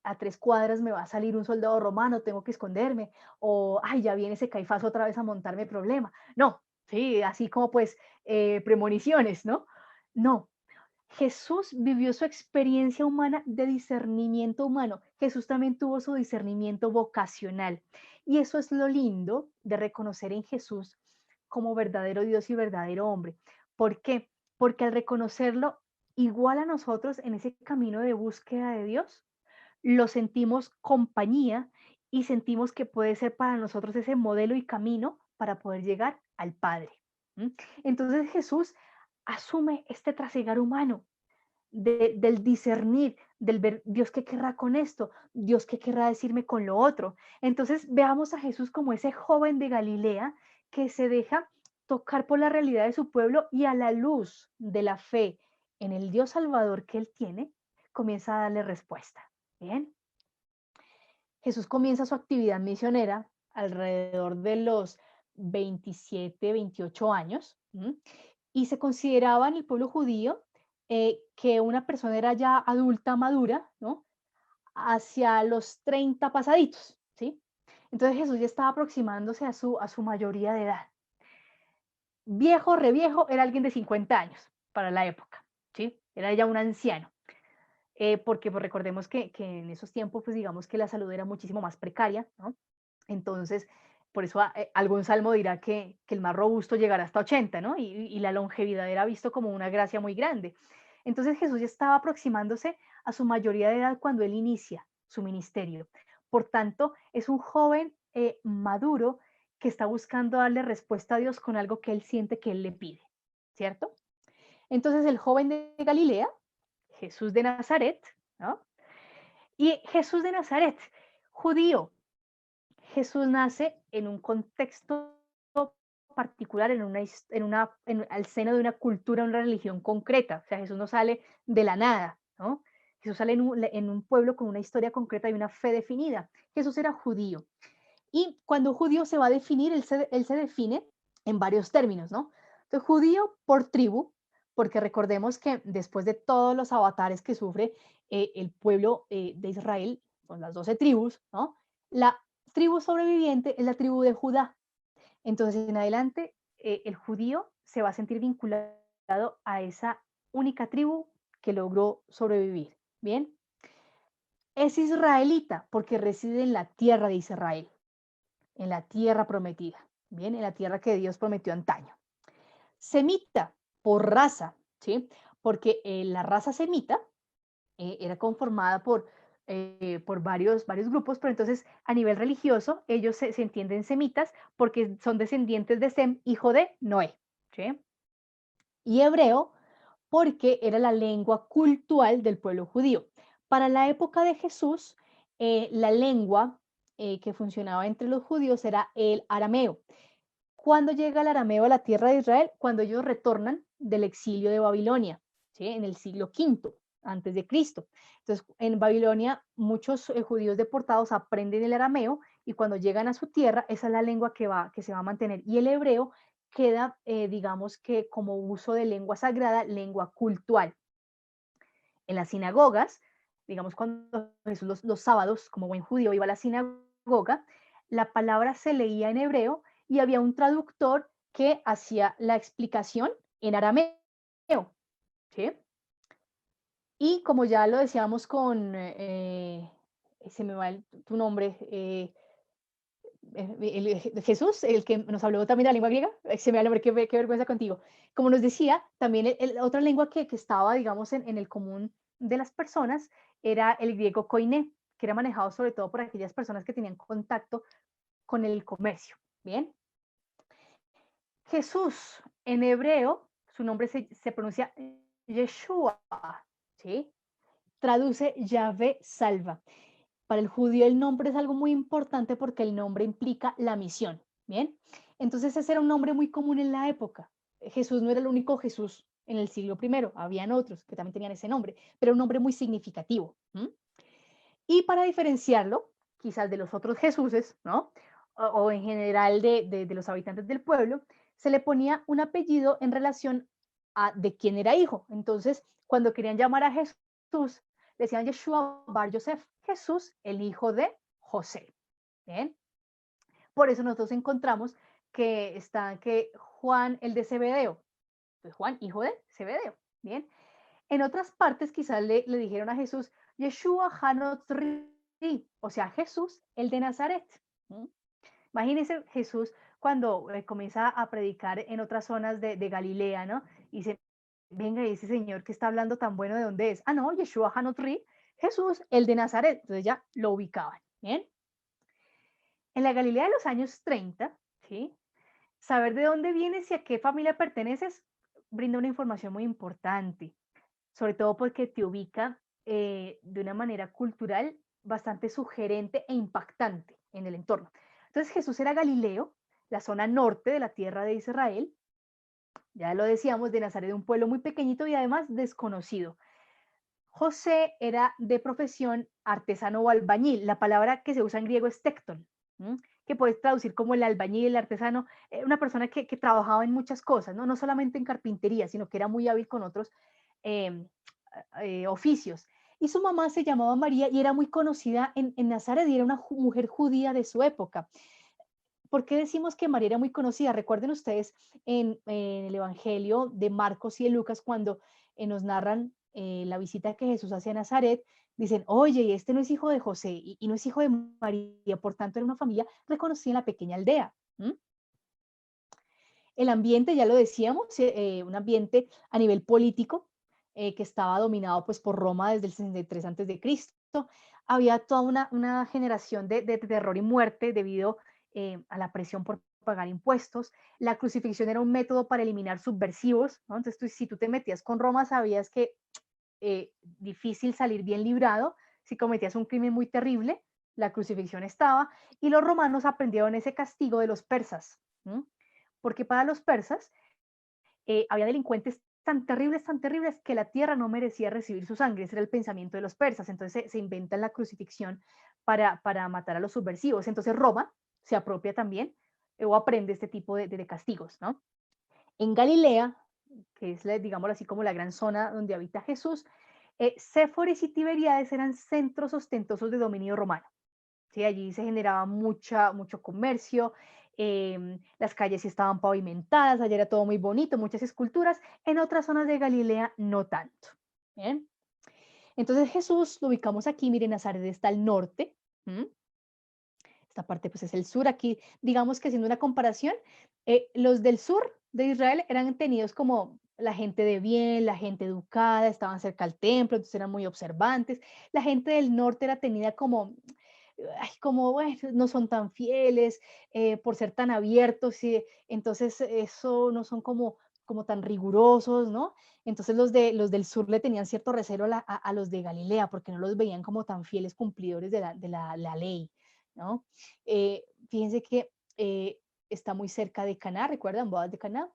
a 3 cuadras me va a salir un soldado romano, tengo que esconderme, o ay, ya viene ese Caifás otra vez a montarme problema. No, sí, así como pues premoniciones, ¿no? No, Jesús vivió su experiencia humana de discernimiento humano. Jesús también tuvo su discernimiento vocacional. Y eso es lo lindo de reconocer en Jesús como verdadero Dios y verdadero hombre. ¿Por qué? Porque al reconocerlo igual a nosotros en ese camino de búsqueda de Dios, lo sentimos compañía y sentimos que puede ser para nosotros ese modelo y camino para poder llegar al Padre. ¿M? Entonces Jesús asume este trasegar humano del discernir, del ver Dios qué querrá con esto, Dios qué querrá decirme con lo otro. Entonces veamos a Jesús como ese joven de Galilea que se deja tocar por la realidad de su pueblo y a la luz de la fe en el Dios Salvador que él tiene, comienza a darle respuesta. Bien, Jesús comienza su actividad misionera alrededor de los 27, 28 años, y se consideraba en el pueblo judío que una persona era ya adulta, madura, ¿no? Hacia los 30 pasaditos, ¿sí? Entonces Jesús ya estaba aproximándose a su mayoría de edad. Viejo, reviejo, era alguien de 50 años para la época, ¿sí? Era ya un anciano. Porque pues recordemos que en esos tiempos, pues digamos que la salud era muchísimo más precaria, ¿no? Entonces, por eso algún salmo dirá que el más robusto llegará hasta 80, ¿no? Y la longevidad era visto como una gracia muy grande. Entonces Jesús ya estaba aproximándose a su mayoría de edad cuando él inicia su ministerio. Por tanto, es un joven maduro que está buscando darle respuesta a Dios con algo que él siente que él le pide, ¿cierto? Entonces el joven de Galilea, Jesús de Nazaret, ¿no? Y Jesús de Nazaret, judío, Jesús nace en un contexto particular, al seno de una cultura, una religión concreta. O sea, Jesús no sale de la nada, ¿no? Jesús sale en un pueblo con una historia concreta y una fe definida. Jesús era judío. Y cuando un judío se va a definir, él se define en varios términos, ¿no? Entonces, judío por tribu, porque recordemos que después de todos los avatares que sufre el pueblo de Israel, con las 12 tribus, ¿no? La tribu sobreviviente es la tribu de Judá. Entonces, en adelante, el judío se va a sentir vinculado a esa única tribu que logró sobrevivir. Bien, es israelita porque reside en la tierra de Israel, en la tierra prometida, bien, en la tierra que Dios prometió antaño. Semita por raza, ¿sí? Porque la raza semita era conformada por varios grupos, pero entonces a nivel religioso ellos se entienden semitas porque son descendientes de Sem, hijo de Noé, ¿sí? Y hebreo porque era la lengua cultural del pueblo judío. Para la época de Jesús, la lengua que funcionaba entre los judíos era el arameo. ¿Cuándo llega el arameo a la tierra de Israel? Cuando ellos retornan del exilio de Babilonia, ¿sí? En el siglo V antes de Cristo. Entonces, en Babilonia, muchos judíos deportados aprenden el arameo y cuando llegan a su tierra, esa es la lengua que se va a mantener. Y el hebreo queda, digamos que como uso de lengua sagrada, lengua cultural. En las sinagogas, digamos, cuando Jesús los sábados, como buen judío, iba a la sinagoga, la palabra se leía en hebreo y había un traductor que hacía la explicación en arameo, ¿sí? Y como ya lo decíamos se me va tu nombre, Jesús, el que nos habló también de la lengua griega, se me va el nombre, qué vergüenza contigo. Como nos decía, también otra lengua que estaba, digamos, en el común de las personas era el griego koiné, que era manejado sobre todo por aquellas personas que tenían contacto con el comercio. Bien. Jesús, en hebreo, su nombre se pronuncia Yeshua, ¿sí? traduce Yahvé salva. Para el judío el nombre es algo muy importante porque el nombre implica la misión, ¿bien? Entonces ese era un nombre muy común en la época. Jesús no era el único Jesús en el siglo primero, habían otros que también tenían ese nombre, pero un nombre muy significativo. Y para diferenciarlo, quizás de los otros Jesuses, ¿no? O en general de los habitantes del pueblo, se le ponía un apellido en relación a de quién era hijo. Entonces, cuando querían llamar a Jesús, decían Yeshua Bar Yosef, Jesús, el hijo de José. ¿Bien? Por eso nosotros encontramos que está que Juan, el de Zebedeo, pues Juan, hijo de Zebedeo. Bien. En otras partes quizás le dijeron a Jesús, Yeshua Hanotri, o sea, Jesús, el de Nazaret. ¿Mm? Imagínense Jesús cuando comienza a predicar en otras zonas de Galilea, ¿no? Y dice, venga, y ese señor que está hablando tan bueno, ¿de dónde es? Ah, no, Yeshua Hanotri, Jesús, el de Nazaret. Entonces ya lo ubicaban, ¿bien? En la Galilea de los años 30, ¿sí? Saber de dónde vienes y a qué familia perteneces brinda una información muy importante, sobre todo porque te ubica de una manera cultural bastante sugerente e impactante en el entorno. Entonces Jesús era Galileo, la zona norte de la tierra de Israel, ya lo decíamos, de Nazaret, de un pueblo muy pequeñito y además desconocido. José era de profesión artesano o albañil. La palabra que se usa en griego es tecton, que puedes traducir como el albañil, el artesano, una persona que trabajaba en muchas cosas, ¿no? No solamente en carpintería, sino que era muy hábil con otros eh, oficios. Y su mamá se llamaba María y era muy conocida en Nazaret y era una mujer judía de su época. ¿Por qué decimos que María era muy conocida? Recuerden ustedes en el Evangelio de Marcos y de Lucas cuando nos narran la visita que Jesús hace a Nazaret, dicen, oye, y este no es hijo de José y no es hijo de María, por tanto era una familia reconocida en la pequeña aldea. El ambiente, ya lo decíamos, un ambiente a nivel político que estaba dominado pues, por Roma desde el 63 antes de Cristo. Había toda una generación de terror y muerte debido a la presión por pagar impuestos. La crucifixión era un método para eliminar subversivos, ¿no? Entonces, si tú te metías con Roma, sabías que difícil salir bien librado. Si cometías un crimen muy terrible, la crucifixión estaba. Y los romanos aprendieron ese castigo de los persas. Porque para los persas había delincuentes tan terribles que la tierra no merecía recibir su sangre. Ese era el pensamiento de los persas. Entonces se inventan la crucifixión para matar a los subversivos. Entonces Roma se apropia también o aprende este tipo de castigos, ¿no? En Galilea, que es, digamos así, como la gran zona donde habita Jesús, Séforis y Tiberíades eran centros ostentosos de dominio romano. ¿Sí? Allí se generaba mucho comercio, las calles estaban pavimentadas, allá era todo muy bonito, muchas esculturas. En otras zonas de Galilea no tanto. ¿Bien? Entonces Jesús lo ubicamos aquí, miren, Nazaret está al norte. Esta parte pues es el sur. Aquí, digamos que haciendo una comparación, los del sur de Israel eran tenidos como la gente de bien, la gente educada, estaban cerca al templo, entonces eran muy observantes. La gente del norte era tenida como, ay, como, bueno, no son tan fieles por ser tan abiertos, y entonces eso no son como tan rigurosos, ¿no? Entonces los del sur le tenían cierto recelo a los de Galilea porque no los veían como tan fieles cumplidores de la ley, ¿no? Fíjense que está muy cerca de Caná, ¿recuerdan? Bodas de Caná.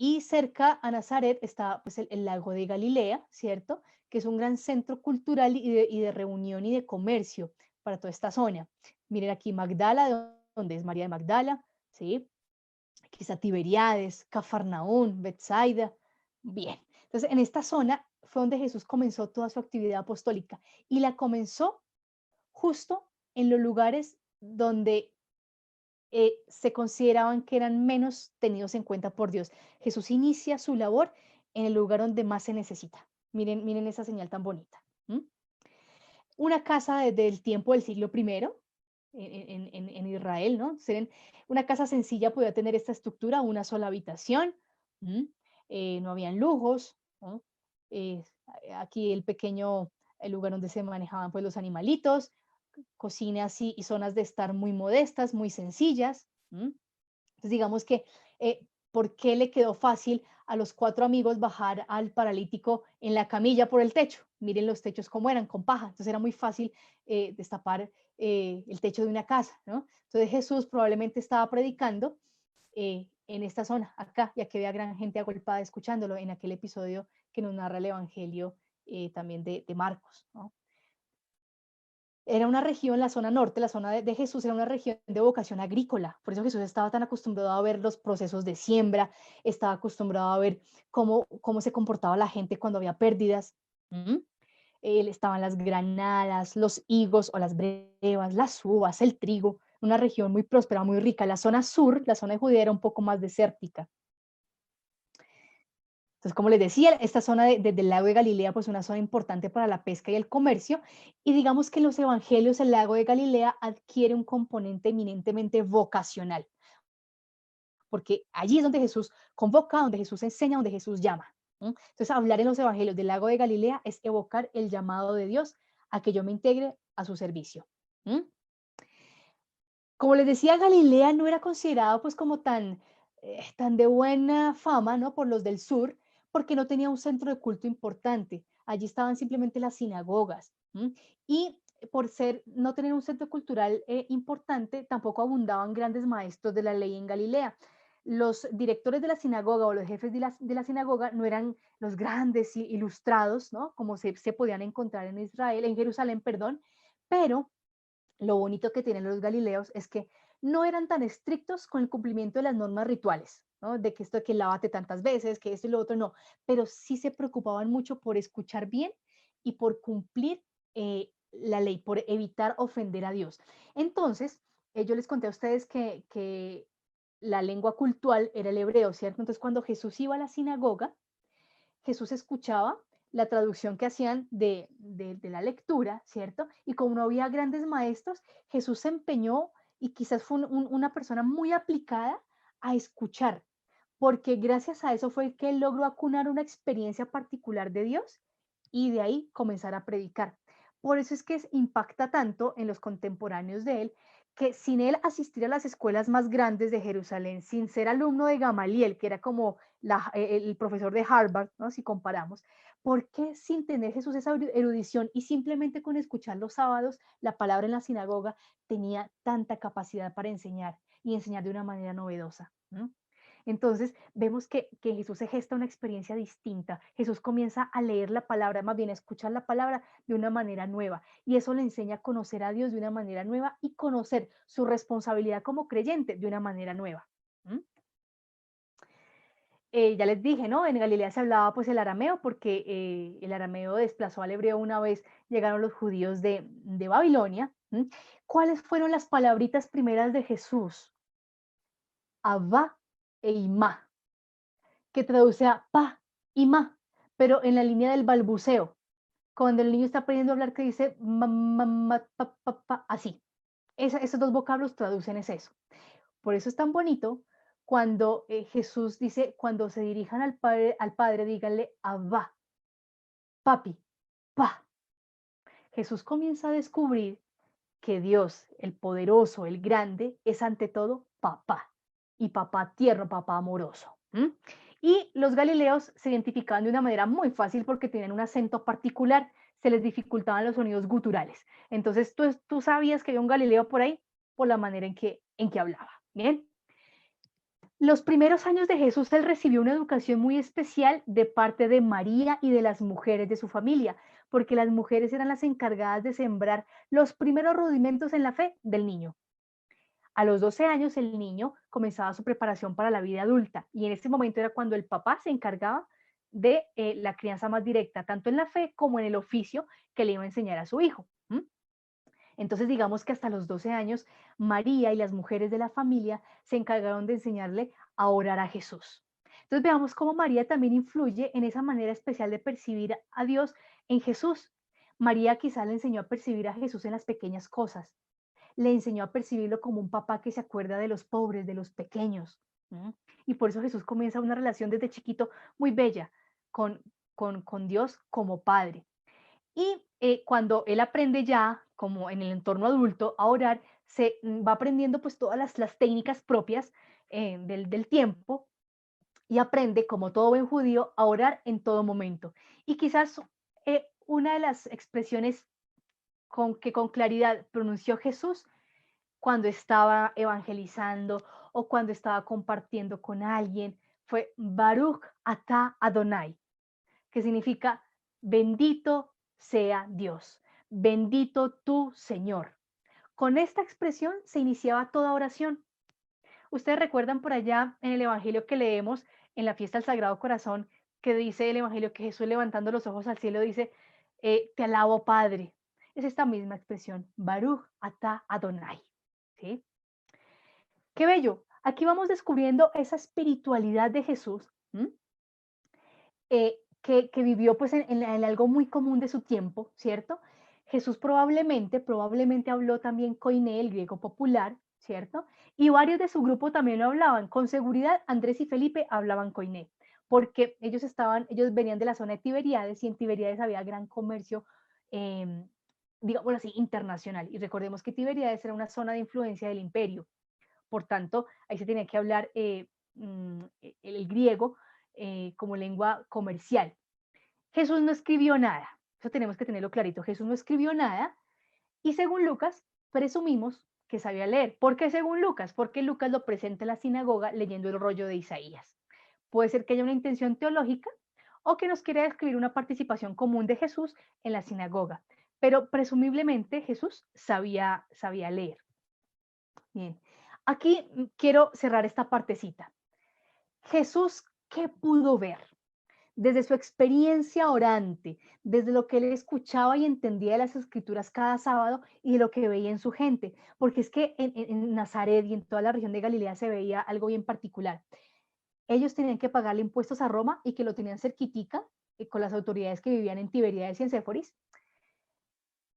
Y cerca a Nazaret está pues, el lago de Galilea, ¿cierto? Que es un gran centro cultural y de reunión y de comercio para toda esta zona. Miren aquí Magdala, donde es María de Magdala, ¿sí? Aquí está Tiberíades, Cafarnaún, Betsaida. Bien, entonces en esta zona fue donde Jesús comenzó toda su actividad apostólica y la comenzó justo en los lugares donde se consideraban que eran menos tenidos en cuenta por Dios. Jesús inicia su labor en el lugar donde más se necesita. Miren esa señal tan bonita. Una casa desde el tiempo del siglo primero en Israel, ¿no? Una casa sencilla podía tener esta estructura, una sola habitación, no habían lujos, ¿no? Eh, Aquí el lugar donde se manejaban pues los animalitos, cocinas y zonas de estar muy modestas, muy sencillas. Entonces digamos que, ¿por qué le quedó fácil a los 4 amigos bajar al paralítico en la camilla por el techo? miren los techos cómo eran, con paja. Entonces era muy fácil destapar el techo de una casa, ¿no? Entonces Jesús probablemente estaba predicando en esta zona, acá, y aquí había gran gente agolpada escuchándolo en aquel episodio que nos narra el Evangelio también de Marcos, ¿no? Era una región, la zona norte, la zona de Jesús era una región de vocación agrícola. Por eso Jesús estaba tan acostumbrado a ver los procesos de siembra, estaba acostumbrado a ver cómo se comportaba la gente cuando había pérdidas. ¿Mm? Estaban las granadas, los higos o las brevas, las uvas, el trigo, una región muy próspera, muy rica. La zona sur, la zona de Judea era un poco más desértica. Entonces, como les decía, esta zona del lago de Galilea, pues una zona importante para la pesca y el comercio, y digamos que en los evangelios el lago de Galilea adquiere un componente eminentemente vocacional, porque allí es donde Jesús convoca, donde Jesús enseña, donde Jesús llama. Entonces, hablar en los evangelios del lago de Galilea es evocar el llamado de Dios a que yo me integre a su servicio. Como les decía, Galilea no era considerado pues como tan de buena fama, ¿no? Por los del sur, porque no tenía un centro de culto importante. Allí estaban simplemente las sinagogas. Y por no tener un centro cultural importante, tampoco abundaban grandes maestros de la ley en Galilea. Los directores de la sinagoga o los jefes de la sinagoga no eran los grandes ilustrados, ¿no? Como se podían encontrar en Israel, en Jerusalén, perdón, pero lo bonito que tienen los galileos es que no eran tan estrictos con el cumplimiento de las normas rituales, ¿no? De que esto de que lávate tantas veces, que esto y lo otro, no, pero sí se preocupaban mucho por escuchar bien y por cumplir la ley, por evitar ofender a Dios. Entonces, yo les conté a ustedes que la lengua cultural era el hebreo, ¿cierto? Entonces, cuando Jesús iba a la sinagoga, Jesús escuchaba la traducción que hacían de la lectura, ¿cierto? Y como no había grandes maestros, Jesús se empeñó y quizás fue una persona muy aplicada a escuchar, porque gracias a eso fue que él logró acunar una experiencia particular de Dios y de ahí comenzar a predicar. Por eso es que impacta tanto en los contemporáneos de él, que sin él asistir a las escuelas más grandes de Jerusalén, sin ser alumno de Gamaliel, que era como el profesor de Harvard, ¿no? Si comparamos, ¿por qué sin tener Jesús esa erudición y simplemente con escuchar los sábados la palabra en la sinagoga tenía tanta capacidad para enseñar y enseñar de una manera novedosa? ¿No? Entonces vemos que Jesús se gesta una experiencia distinta. Jesús comienza a leer la palabra, más bien a escuchar la palabra de una manera nueva. Y eso le enseña a conocer a Dios de una manera nueva y conocer su responsabilidad como creyente de una manera nueva. Ya les dije, ¿no? En Galilea se hablaba pues el arameo porque el arameo desplazó al hebreo una vez llegaron los judíos de Babilonia. ¿Cuáles fueron las palabritas primeras de Jesús? Abba e Imá, que traduce a pa y ma, pero en la línea del balbuceo. Cuando el niño está aprendiendo a hablar, que dice ma, ma, ma, pa, pa, pa, así. Esos dos vocablos traducen es eso. Por eso es tan bonito cuando Jesús dice, cuando se dirijan al Padre, díganle Abba, papi, pa. Jesús comienza a descubrir que Dios, el poderoso, el grande, es ante todo papá, y papá tierno, papá amoroso. Y los galileos se identificaban de una manera muy fácil porque tenían un acento particular, se les dificultaban los sonidos guturales. Entonces tú sabías que había un galileo por ahí por la manera en que hablaba. Bien. Los primeros años de Jesús, él recibió una educación muy especial de parte de María y de las mujeres de su familia, porque las mujeres eran las encargadas de sembrar los primeros rudimentos en la fe del niño. A los 12 años el niño comenzaba su preparación para la vida adulta y en ese momento era cuando el papá se encargaba de la crianza más directa, tanto en la fe como en el oficio que le iba a enseñar a su hijo. Entonces, digamos que hasta los 12 años, María y las mujeres de la familia se encargaron de enseñarle a orar a Jesús. Entonces, veamos cómo María también influye en esa manera especial de percibir a Dios en Jesús. María quizá le enseñó a percibir a Jesús en las pequeñas cosas. Le enseñó a percibirlo como un papá que se acuerda de los pobres, de los pequeños. Y por eso Jesús comienza una relación desde chiquito muy bella con Dios como padre. Y cuando él aprende ya, como en el entorno adulto, a orar, se va aprendiendo pues todas las técnicas propias del tiempo y aprende, como todo buen judío, a orar en todo momento. Y quizás una de las expresiones que con claridad pronunció Jesús cuando estaba evangelizando o cuando estaba compartiendo con alguien fue Baruch atah Adonai, que significa bendito sea Dios, bendito tu Señor. Con esta expresión se iniciaba toda oración. Ustedes recuerdan por allá en el Evangelio que leemos en la fiesta del Sagrado Corazón, que dice el Evangelio que Jesús levantando los ojos al cielo dice, te alabo Padre. Es esta misma expresión, Baruch atah Adonai. ¿Sí? Qué bello. Aquí vamos descubriendo esa espiritualidad de Jesús, que vivió pues en algo muy común de su tiempo, ¿cierto? Jesús probablemente habló también koiné, el griego popular, ¿cierto? Y varios de su grupo también lo hablaban. Con seguridad, Andrés y Felipe hablaban koiné, porque ellos venían de la zona de Tiberíades y en Tiberíades había gran comercio, eh, digámoslo así, internacional. Y recordemos que Tiberíades era una zona de influencia del imperio. Por tanto, ahí se tenía que hablar el griego como lengua comercial. Jesús no escribió nada, eso tenemos que tenerlo clarito, Jesús no escribió nada y según Lucas presumimos que sabía leer. ¿Por qué según Lucas? Porque Lucas lo presenta en la sinagoga leyendo el rollo de Isaías. Puede ser que haya una intención teológica o que nos quiera describir una participación común de Jesús en la sinagoga, pero presumiblemente Jesús sabía leer. Bien, aquí quiero cerrar esta partecita. Jesús, ¿qué pudo ver? Desde su experiencia orante, desde lo que él escuchaba y entendía de las escrituras cada sábado y de lo que veía en su gente, porque es que en Nazaret y en toda la región de Galilea se veía algo bien particular. Ellos tenían que pagarle impuestos a Roma y que lo tenían cerquitica con las autoridades que vivían en Tiberíades y en Séforis.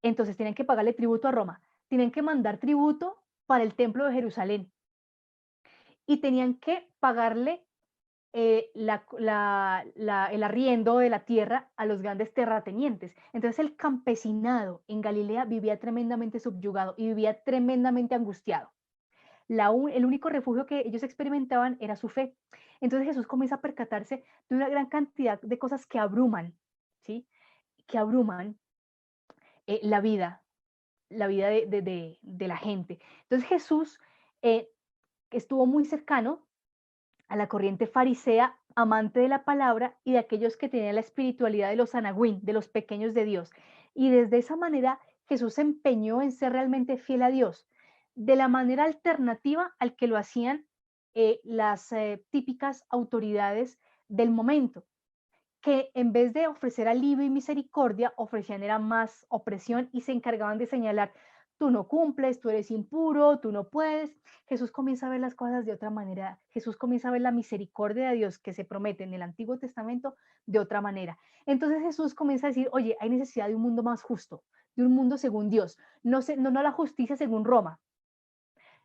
Entonces tenían que pagarle tributo a Roma, tenían que mandar tributo para el templo de Jerusalén y tenían que pagarle el arriendo de la tierra a los grandes terratenientes. Entonces el campesinado en Galilea vivía tremendamente subyugado y vivía tremendamente angustiado. El único refugio que ellos experimentaban era su fe. Entonces Jesús comienza a percatarse de una gran cantidad de cosas que abruman, ¿sí? Que abruman la vida, de la gente. Entonces Jesús estuvo muy cercano a la corriente farisea, amante de la palabra y de aquellos que tenían la espiritualidad de los anagüín, de los pequeños de Dios. Y desde esa manera Jesús se empeñó en ser realmente fiel a Dios, de la manera alternativa al que lo hacían las típicas autoridades del momento, que en vez de ofrecer alivio y misericordia, ofrecían era más opresión y se encargaban de señalar, tú no cumples, tú eres impuro, tú no puedes. Jesús comienza a ver las cosas de otra manera. Jesús comienza a ver la misericordia de Dios que se promete en el Antiguo Testamento de otra manera. Entonces Jesús comienza a decir, oye, hay necesidad de un mundo más justo, de un mundo según Dios, no la justicia según Roma,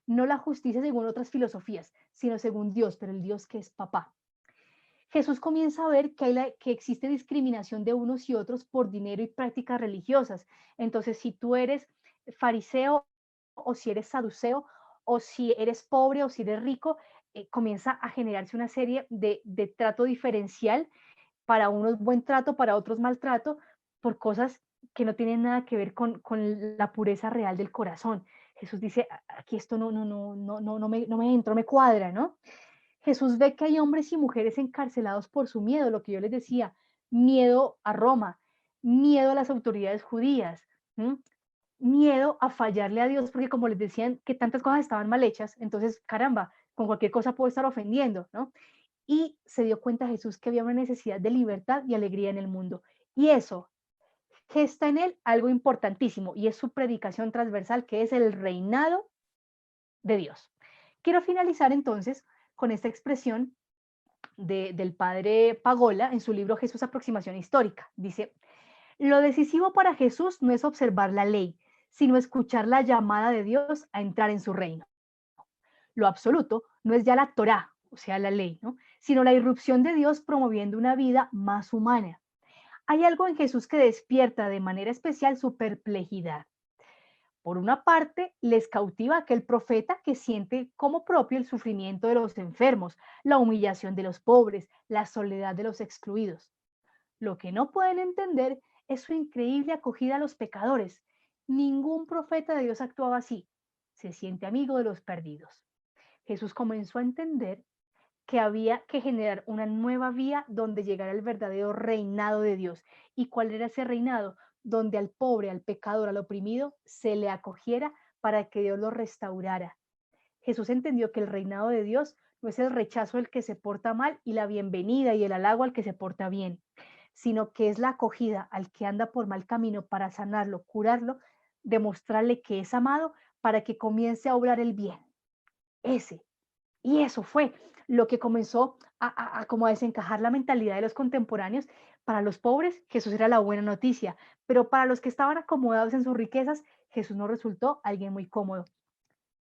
no la justicia según otras filosofías, sino según Dios, pero el Dios que es papá. Jesús comienza a ver que existe discriminación de unos y otros por dinero y prácticas religiosas. Entonces, si tú eres fariseo o si eres saduceo o si eres pobre o si eres rico, comienza a generarse una serie de trato diferencial, para unos buen trato, para otros maltrato, por cosas que no tienen nada que ver con la pureza real del corazón. Jesús dice, aquí esto no me entra, no me cuadra, ¿no? Jesús ve que hay hombres y mujeres encarcelados por su miedo, lo que yo les decía, miedo a Roma, miedo a las autoridades judías, ¿m? Miedo a fallarle a Dios, porque como les decían que tantas cosas estaban mal hechas, entonces, caramba, con cualquier cosa puedo estar ofendiendo, ¿no? Y se dio cuenta Jesús que había una necesidad de libertad y alegría en el mundo. Y eso gesta en él algo importantísimo, y es su predicación transversal, que es el reinado de Dios. Quiero finalizar entonces con esta expresión del padre Pagola en su libro Jesús, aproximación histórica. Dice, lo decisivo para Jesús no es observar la ley, sino escuchar la llamada de Dios a entrar en su reino. Lo absoluto no es ya la Torá, o sea, la ley, ¿no? Sino la irrupción de Dios promoviendo una vida más humana. Hay algo en Jesús que despierta de manera especial su perplejidad. Por una parte, les cautiva aquel profeta que siente como propio el sufrimiento de los enfermos, la humillación de los pobres, la soledad de los excluidos. Lo que no pueden entender es su increíble acogida a los pecadores. Ningún profeta de Dios actuaba así. Se siente amigo de los perdidos. Jesús comenzó a entender que había que generar una nueva vía donde llegara el verdadero reinado de Dios. ¿Y cuál era ese reinado? Donde al pobre, al pecador, al oprimido, se le acogiera para que Dios lo restaurara. Jesús entendió que el reinado de Dios no es el rechazo al que se porta mal y la bienvenida y el halago al que se porta bien, sino que es la acogida al que anda por mal camino para sanarlo, curarlo, demostrarle que es amado para que comience a obrar el bien. Ese y eso fue lo que comenzó a como a desencajar la mentalidad de los contemporáneos. Para los pobres, Jesús era la buena noticia, pero para los que estaban acomodados en sus riquezas, Jesús no resultó alguien muy cómodo.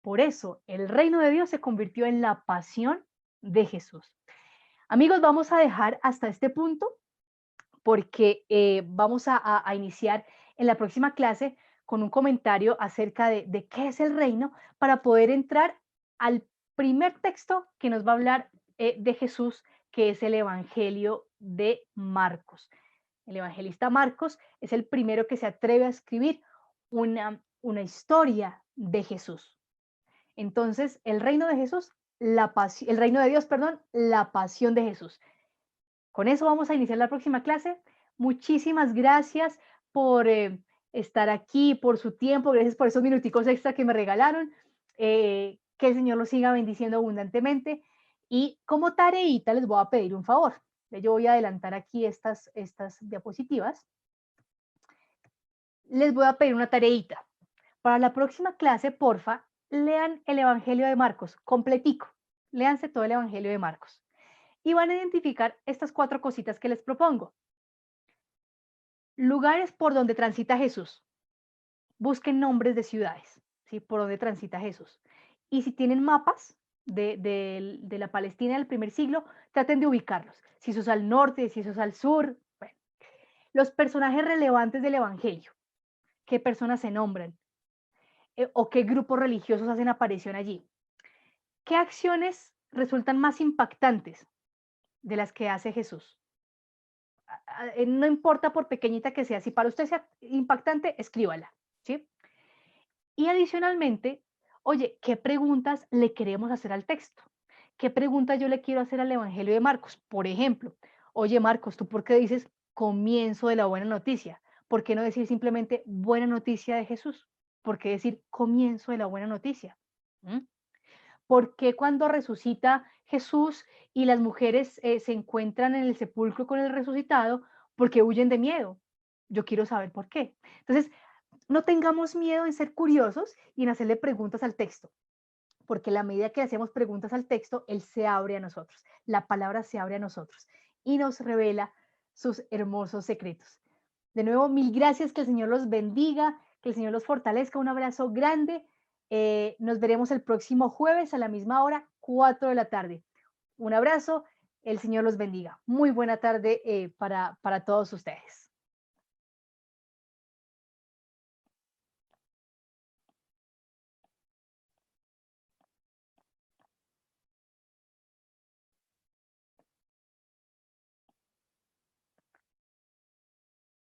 Por eso, el reino de Dios se convirtió en la pasión de Jesús. Amigos, vamos a dejar hasta este punto porque vamos a iniciar en la próxima clase con un comentario acerca de qué es el reino para poder entrar al primer texto que nos va a hablar de Jesús, que es el Evangelio de Marcos. El evangelista Marcos es el primero que se atreve a escribir una historia de Jesús. Entonces, el reino de Jesús, el reino de Dios, perdón, la pasión de Jesús. Con eso vamos a iniciar la próxima clase. Muchísimas gracias por estar aquí, por su tiempo, gracias por esos minuticos extra que me regalaron. Que el Señor los siga bendiciendo abundantemente. Y como tareita les voy a pedir un favor. Yo voy a adelantar aquí estas diapositivas. Les voy a pedir una tareita. Para la próxima clase, porfa, lean el Evangelio de Marcos, completico. Léanse todo el Evangelio de Marcos. Y van a identificar estas 4 cositas que les propongo. Lugares por donde transita Jesús. Busquen nombres de ciudades, ¿sí? Por donde transita Jesús. Y si tienen mapas de la Palestina del primer siglo, traten de ubicarlos. Si eso es al norte, si eso es al sur. Bueno. Los personajes relevantes del Evangelio. ¿Qué personas se nombran? ¿O qué grupos religiosos hacen aparición allí? ¿Qué acciones resultan más impactantes de las que hace Jesús? No importa por pequeñita que sea, si para usted es impactante, escríbala, ¿sí? Y adicionalmente, oye, ¿qué preguntas le queremos hacer al texto? ¿Qué preguntas yo le quiero hacer al Evangelio de Marcos? Por ejemplo, oye Marcos, ¿tú por qué dices comienzo de la buena noticia? ¿Por qué no decir simplemente buena noticia de Jesús? ¿Por qué decir comienzo de la buena noticia? ¿Mm? ¿Por qué cuando resucita Jesús y las mujeres se encuentran en el sepulcro con el resucitado? Porque huyen de miedo. Yo quiero saber por qué. Entonces, no tengamos miedo en ser curiosos y en hacerle preguntas al texto, porque a la medida que hacemos preguntas al texto, él se abre a nosotros, la palabra se abre a nosotros y nos revela sus hermosos secretos. De nuevo, mil gracias, que el Señor los bendiga, que el Señor los fortalezca, un abrazo grande. Nos veremos el próximo jueves a la misma hora, 4 de la tarde. Un abrazo, el Señor los bendiga. Muy buena tarde para todos ustedes.